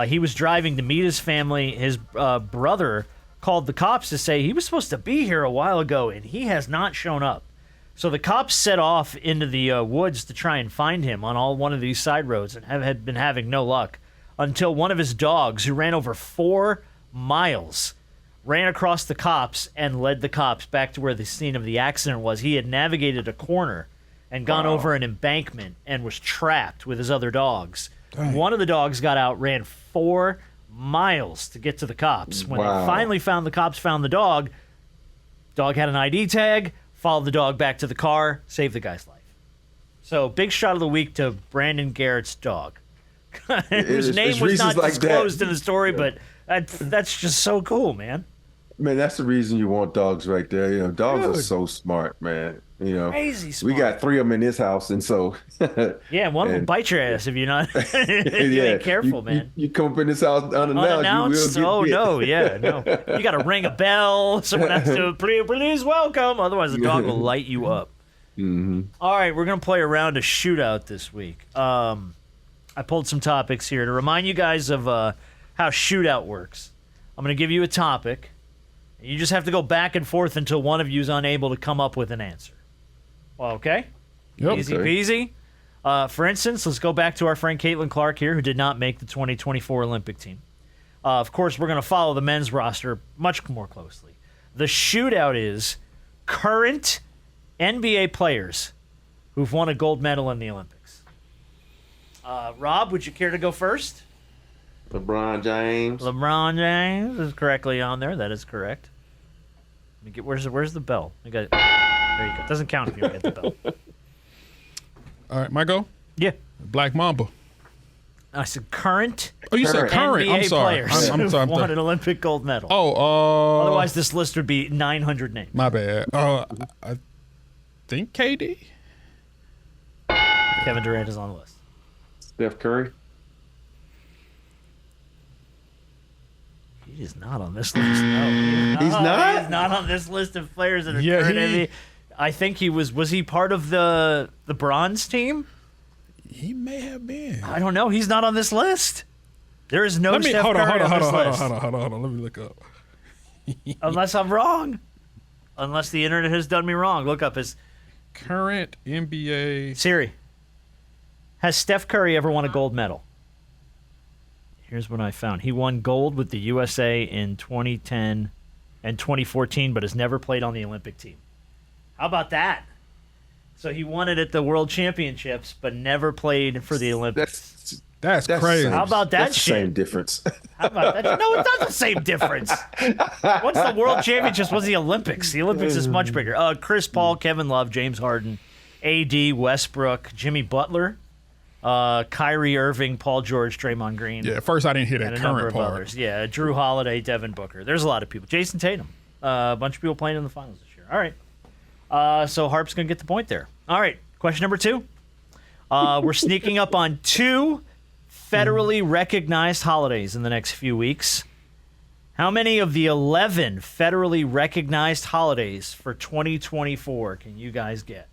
He was driving to meet his family. His brother called the cops to say he was supposed to be here a while ago, and he has not shown up. So the cops set off into the woods to try and find him on one of these side roads, and had been having no luck until one of his dogs, who ran over 4 miles, ran across the cops and led the cops back to where the scene of the accident was. He had navigated a corner and gone over an embankment and was trapped with his other dogs. Dang. One of the dogs got out, ran 4 miles to get to the cops. When they finally found the cops, found the dog had an ID tag, followed the dog back to the car, saved the guy's life. So, big shot of the week to Brandon Garrett's dog. Whose name was not disclosed in the story, but that's just so cool, man. Man, that's the reason you want dogs right there. Dogs are so smart, man. Crazy smart. We got 3 of them in this house, and so yeah, one will bite your ass if you're not ain't careful, man. You come up in this house unannounced. You will get bit. You got to ring a bell. Someone has to please welcome. Otherwise, the dog will light you up. Mm-hmm. All right, we're gonna play a round of Shootout this week. I pulled some topics here to remind you guys of how Shootout works. I'm gonna give you a topic. You just have to go back and forth until one of you is unable to come up with an answer. Okay? Yep. Easy peasy. For instance, let's go back to our friend Caitlin Clark here, who did not make the 2024 Olympic team. Of course, we're going to follow the men's roster much more closely. The Shootout is current NBA players who've won a gold medal in the Olympics. Rob, would you care to go first? LeBron James. LeBron James is correctly on there. That is correct. Let me get where's the bell? There you go. It doesn't count if you don't get the bell. All right, my go? Yeah. Black Mamba. I said current. Oh, you said current. I'm NBA sorry. players I'm sorry. who won an Olympic gold medal. Oh, Otherwise, this list would be 900 names. my bad. I think KD. Kevin Durant is on the list. Steph Curry. He is not on this list. No, He's not? He's not on this list of players that are Yeah, current he- NBA. I think he was. Was he part of the bronze team? He may have been. I don't know. He's not on this list. There is no Steph hold on, Curry hold on, on hold this on, list. hold on. Let me look up. Unless I'm wrong. Unless the internet has done me wrong. Look up his Current NBA. Siri. Has Steph Curry ever won a gold medal? Here's what I found. He won gold with the USA in 2010 and 2014, but has never played on the Olympic team. How about that? So he won it at the World Championships, but never played for the Olympics. That's That's crazy. the same- How about that that's shit? the same difference. How about that? No, it's not the same difference. What's the World Championships? What's the Olympics? The Olympics is much bigger. Chris Paul, Kevin Love, James Harden, AD, Westbrook, Jimmy Butler, Kyrie Irving, Paul George, Draymond Green. Yeah, at first I didn't hear that And a number current of part. others. Yeah, Drew Holiday, Devin Booker. There's a lot of people. Jason Tatum. A bunch of people playing in the finals this year. All right. So Harp's going to get the point there. All right. Question number 2. We're sneaking up on 2 federally recognized holidays in the next few weeks. How many of the 11 federally recognized holidays for 2024 can you guys get?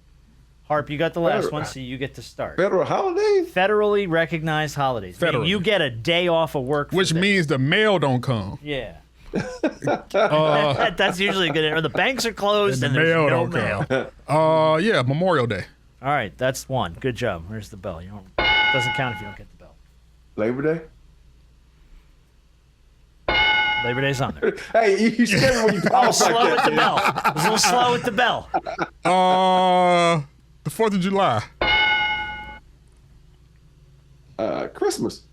Harp, you got the last one, so you get to start. Federal holidays? Federally recognized holidays. Meaning Federally. you get a day off of work. For Which this. means the mail don't come. Yeah. That's usually good. Or the banks are closed and the there's mail no don't mail. come. Yeah, Memorial Day. All right, that's one. Good job. Where's the bell? You don't. Doesn't count if you don't get the bell. Labor Day? Labor Day's on there. Hey, you scared me when you I talk was slow like with that. the bell. I was a little slow with the bell. The 4th of July. Christmas.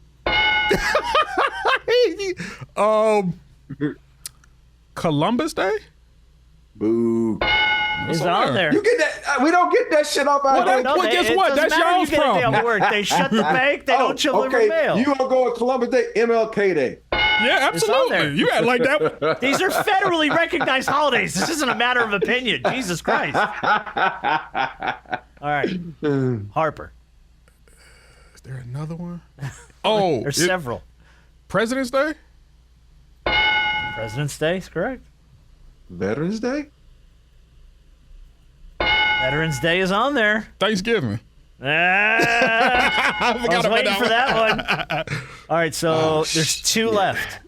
Columbus Day. Boo. It's on on there? there. You get that? We don't get that shit off our Well, head. well, guess it what? doesn't That's matter. y'all's You get a day problem. off work. They shut the bank. They don't deliver okay. mail. You don't go on Columbus Day, MLK Day. Yeah, It's on there. absolutely. You act like that. These are federally recognized holidays. This isn't a matter of opinion. Jesus Christ. All right. Harper. Is there another one? Oh, There's several. President's Day? President's Day is correct. Veterans Day? Veterans Day is on there. Thanksgiving. I was about waiting that for that one. All right, so there's 2 left.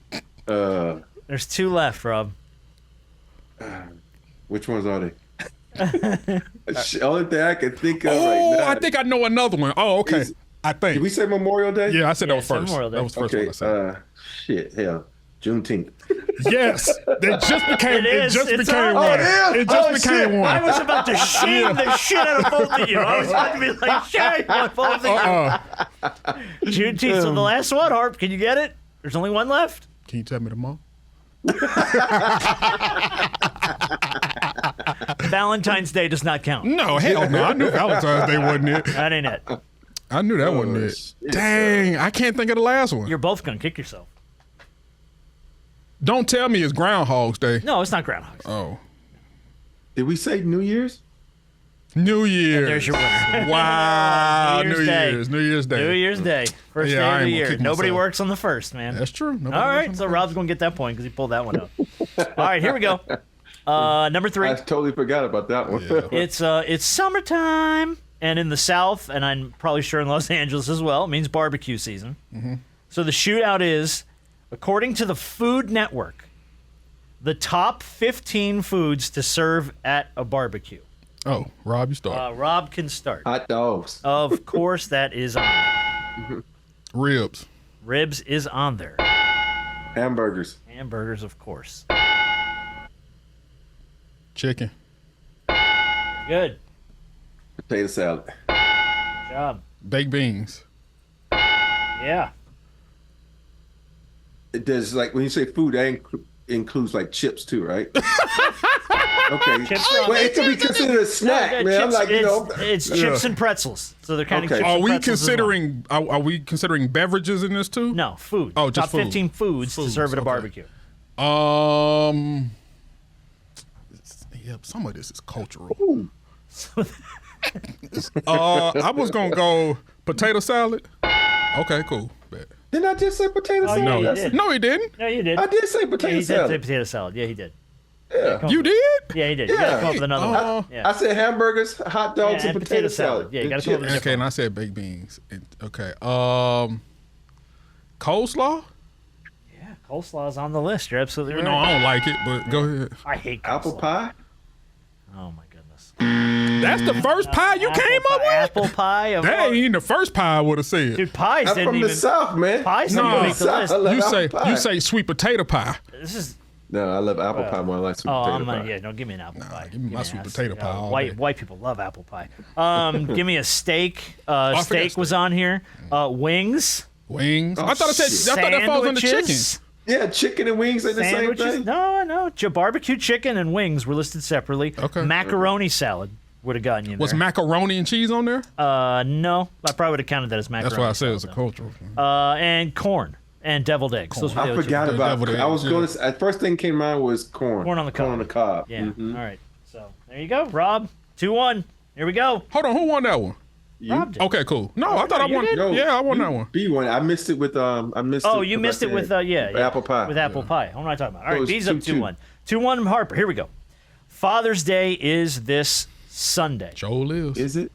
There's 2 left, Rob. Which ones are they? Only thing I can think of Oh, right now. I think I know another one. Oh, okay. Is- I think. Did we say Memorial Day? Yeah, I said that Yeah, was it's first. Memorial Day. That was the first Okay. one I said. Shit. Hell. Juneteenth. Yes, that just became. It is. It just It's became on one. there. It just Oh, became shit. one. I was about to shame the shit out of both of you. I was about to be like, shame on both of you. Juneteenth, so the last one, Harp. Can you get it? There's only one left. Can you tell me the month? Valentine's Day does not count. No, hell no. I knew Valentine's Day wasn't it. That ain't it. I knew that wasn't it. shit. Dang, I can't think of the last one. You're both going to kick yourself. Don't tell me it's Groundhog's Day. No, it's not Groundhog. Oh, Did we say New Year's? New Year's. There's your winner. Wow, New Year's Day. New Year's Day. New Year's Day. First Yeah, day I of the ain't gonna year. kick Nobody myself. works on the first, man. That's true. Nobody All knows right, on so the Rob's going to get that point because he pulled that one up. All right, here we go. Number 3. I totally forgot about that one. It's summertime, and in the South, and I'm probably sure in Los Angeles as well, it means barbecue season. Mm-hmm. So the shootout is, according to the Food Network, the top 15 foods to serve at a barbecue. Oh, Rob, you start. Rob can start. Hot dogs. Of course, that is on there. Ribs. Ribs is on there. Hamburgers. Hamburgers, of course. Chicken. Good. Potato salad. Good job. Baked beans. Yeah. It does, like when you say food, includes like chips too, right? Okay. Chips Well, it could be considered a snack, Yeah, man. I'm chips, like, you know. it's chips and pretzels. So they're kind of Okay. chips Are and we pretzels as well. considering? Are we considering beverages in this too? No, food. Oh, just Top 15 foods to serve at a okay. barbecue. Yeah, some of this is cultural. I was gonna go potato salad. Okay, cool. Bet. Didn't I just say potato salad? no, you That's- did. No, he didn't. No, you did. I did say Yeah, potato he did say salad. potato salad. Yeah, he did. Yeah. You did? Yeah, he did. You gotta Yeah. come up with another one. Yeah. I said hamburgers, hot dogs, Yeah, and potato salad. Yeah, you gotta And come up with chips. Okay, and I said baked beans. Okay. Coleslaw. Yeah, coleslaw's on the list. You're absolutely right. No, I don't like it, but go ahead. I hate Apple coleslaw. pie. Oh my goodness. That's the first pie you came up with. Apple pie. Of That ain't the first pie I would have said. Dude, pies I'm didn't from even. the South, man. Pies didn't No. even make the list. I love You apple pie. say sweet potato pie. This is. No, I love apple pie more. I like sweet Oh, potato I'm pie. gonna. Yeah, no, give me an apple pie. give me my sweet potato pie all white day. white people love apple pie. Give me a steak. I Steak forgot was on here. Wings. Wings. Oh, I thought that falls under chicken. Sandwiches. Yeah, chicken and wings are the same Sandwiches. thing. No. Barbecue chicken and wings were listed separately. Okay. Macaroni salad would have gotten you Was there. macaroni and cheese on there? No, I probably would have counted that as macaroni. That's why I said it's a salad, cultural. though. And corn and deviled eggs. Those were the I other two. forgot about. deviled I was eggs, going to. First thing came to mind was corn. Corn on the cob. Corn on the cob. Yeah. Mhm. All right. So there you go, Rob. 2-1. Here we go. Hold on, who won that one? Rob did. Okay, cool. No, I thought I you won. did? No, Yeah, I won you that one. B one. I missed it with I missed. Oh, it you because missed I it with said apple pie. With apple pie. What am I talking about? All right, was B's up 2-2. 2-1. 2-1 Harper. Here we go. Father's Day is this Sunday. Joel is. Is it?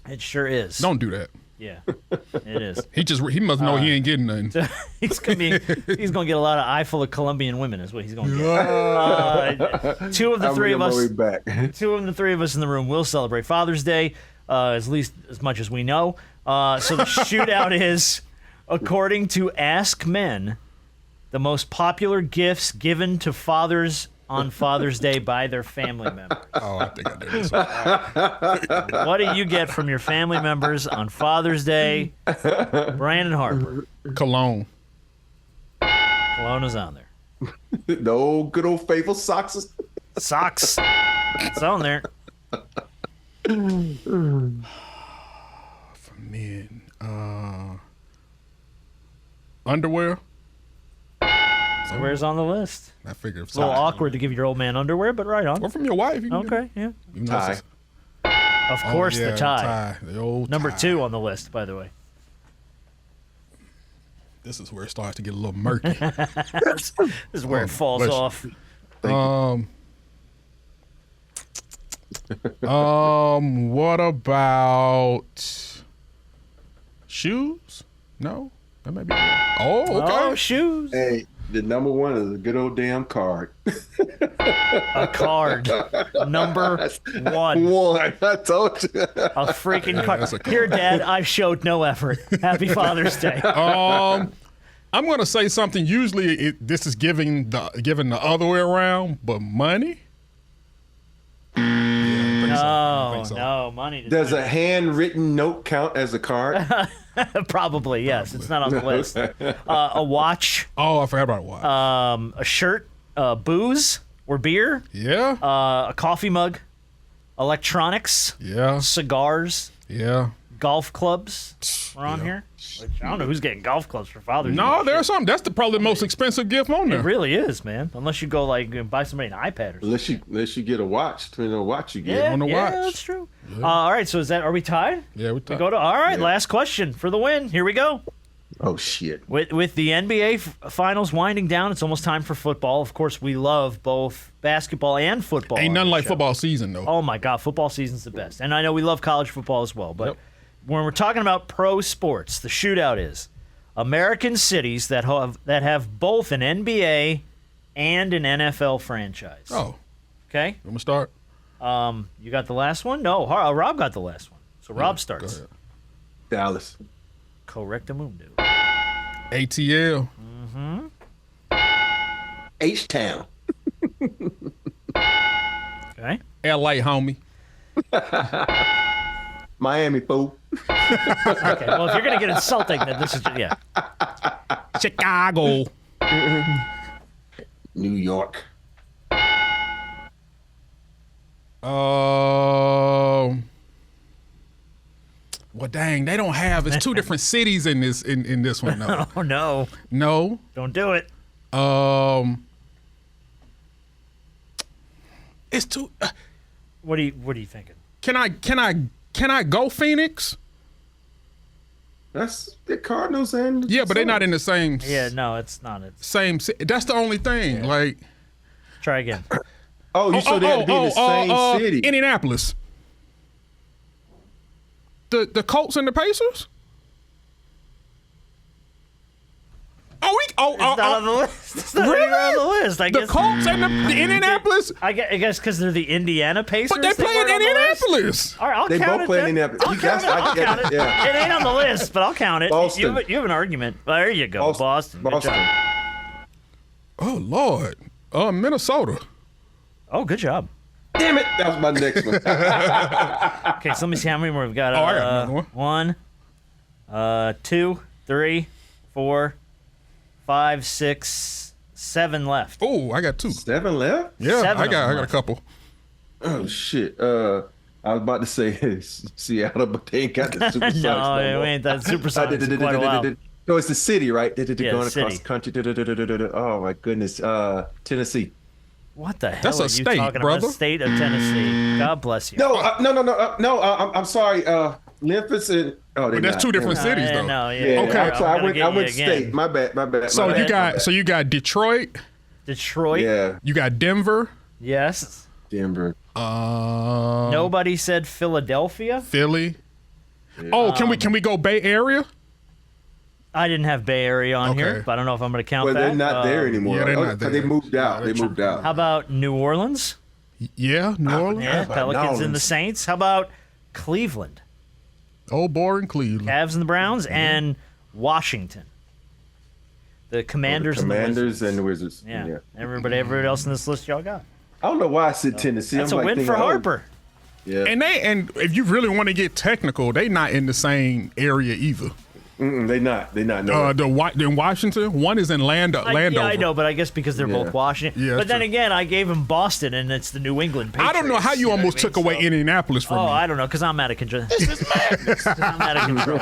It sure is. Don't do that. Yeah, it is. He must know he ain't getting nothing. He's gonna get a lot of eye full of Colombian women, is what he's gonna get. Two of the I'm three of on us. my way back. Two of the three of us in the room will celebrate Father's Day, at least as much as we know. So the shootout is, according to Ask Men, the most popular gifts given to fathers on Father's Day by their family members. Oh, I think I did this one. What do you get from your family members on Father's Day? Brandon Harper. Cologne. Cologne is on there. The old good old faithful socks. Socks. It's on there. Men. Underwear. Where's on the list? I figured. It's a little awkward to give your old man underwear, but right on. Or from your wife. You can get Okay, yeah. it. Even though it's Tie. a- Of course, yeah, the tie. The old Number tie. 2 on the list, by the way. This is where it starts to get a little murky. This is where it falls bless you. off. What about shoes? No, that may be. Oh, okay. Oh, shoes. Hey, the number one is a good old damn card. A card. Number 1. One. I told you. A freaking card. that's a card. Here, Dad, I've showed no effort. Happy Father's Day. I'm gonna say something. Usually, this is given the other way around, but money. No, money. Does a handwritten note count as a card? Probably, yes. It's not on the list. A watch, Oh, I forgot about what. a shirt, booze or beer, Yeah, a coffee mug, electronics, yeah, cigars, yeah. golf clubs are on here. Which, I don't know who's getting golf clubs for Father's Day. No, there's something. That's probably the most expensive gift on It there. really is, man. Unless you go like and buy somebody an iPad or something. Unless you get a watch, depending on what you get. Yeah, on the yeah, watch. that's true. All right, so are we tied? Yeah, We go to all right. Last question for the win. Here we go. Oh shit. With the NBA finals winding down, it's almost time for football. Of course, we love both basketball and football. Ain't on nothing this like show. football season though. Oh my God, football season's the best, and I know we love college football as well. But when we're talking about pro sports, the shootout is American cities that have both an NBA and an NFL franchise. Oh, Okay, I'm gonna start. you got the last one? No, Rob got the last one. So Rob Go starts. ahead. Dallas. Correctamundo. ATL. H-Town. Okay. LA, homie. Miami, fool. Okay. Well, if you're gonna get insulting, then this is yeah. Chicago. New York. Well, dang, they don't have. It's two different cities in this one. No. Oh no! No. Don't do it. It's too. What are you thinking? Can I go Phoenix? That's the Cardinals and Yeah, but they're not in the same. Yeah, no, it's not. It's Same. That's the only thing. Like. try again. Oh, you said they had to be in the same city. Indianapolis. The Colts and the Pacers? It's not on the list. It's not really? even on the list. I The guess. Colts and the Indianapolis? I guess because they're the Indiana Pacers. But they play in weren't on the list? Indianapolis. All right, I'll They count both it play in then. Indianapolis. I'll You count guys- it. I'll yeah, count it. yeah. It ain't on the list, but I'll count it. Boston. You have an argument. There you go, Boston. Good Boston. job. Oh, Lord. Minnesota. Oh, good job. Damn it! That was my next one. Okay, so let me see how many more we've got. I got another one. 1, 2, 3, 4, 5, 6, 7 left. Oh, I got 2. 7 left? Yeah, 7 I of got them a left. couple. Oh shit! I was about to say Seattle, but they ain't got the Supersonics No, no more. we ain't that Supersonics in quite a while. No, it's the city, right? Going across city. the country. Oh my goodness, Tennessee. What the hell That's are a you state, talking brother. about? State of Tennessee. God bless you. No. I'm sorry. Memphis and But that's two different cities, though. No, Yeah, Okay. I'm sorry. I I'm went again. state. My bad. So my you bad. got Detroit, Detroit. Yeah, you got Denver, Yes. Denver. Nobody said Philadelphia. Philly. Oh, can we go Bay Area? I didn't have Bay Area on here, Okay. but I don't know if I'm going to count Well, that. they're not there anymore. yeah, they're right? not Oh, 'cause there. They moved out. They moved out. How about New Orleans? Yeah, New Orleans. Yeah, about Pelicans and the Orleans? Saints. How about Cleveland? Oh, boring Cleveland. Cavs and the Browns, and Washington. The Commanders, Commanders and and the the Wizards. Wizards. Yeah. Everybody else in this list y'all got. I don't know why I said Tennessee. That's I'm a like win thinking, for Harper. Yeah. And if you really want to get technical, they not in the same area either. They not. No. In Washington, one is in Landover. Yeah, I know, but I guess because they're both Washington. Yeah, but that's then true. again, I gave him Boston, and it's the New England Patriots. I don't know how you almost took away Indianapolis from Oh, me. I don't know, because I'm out of control. This is madness. I'm out of control.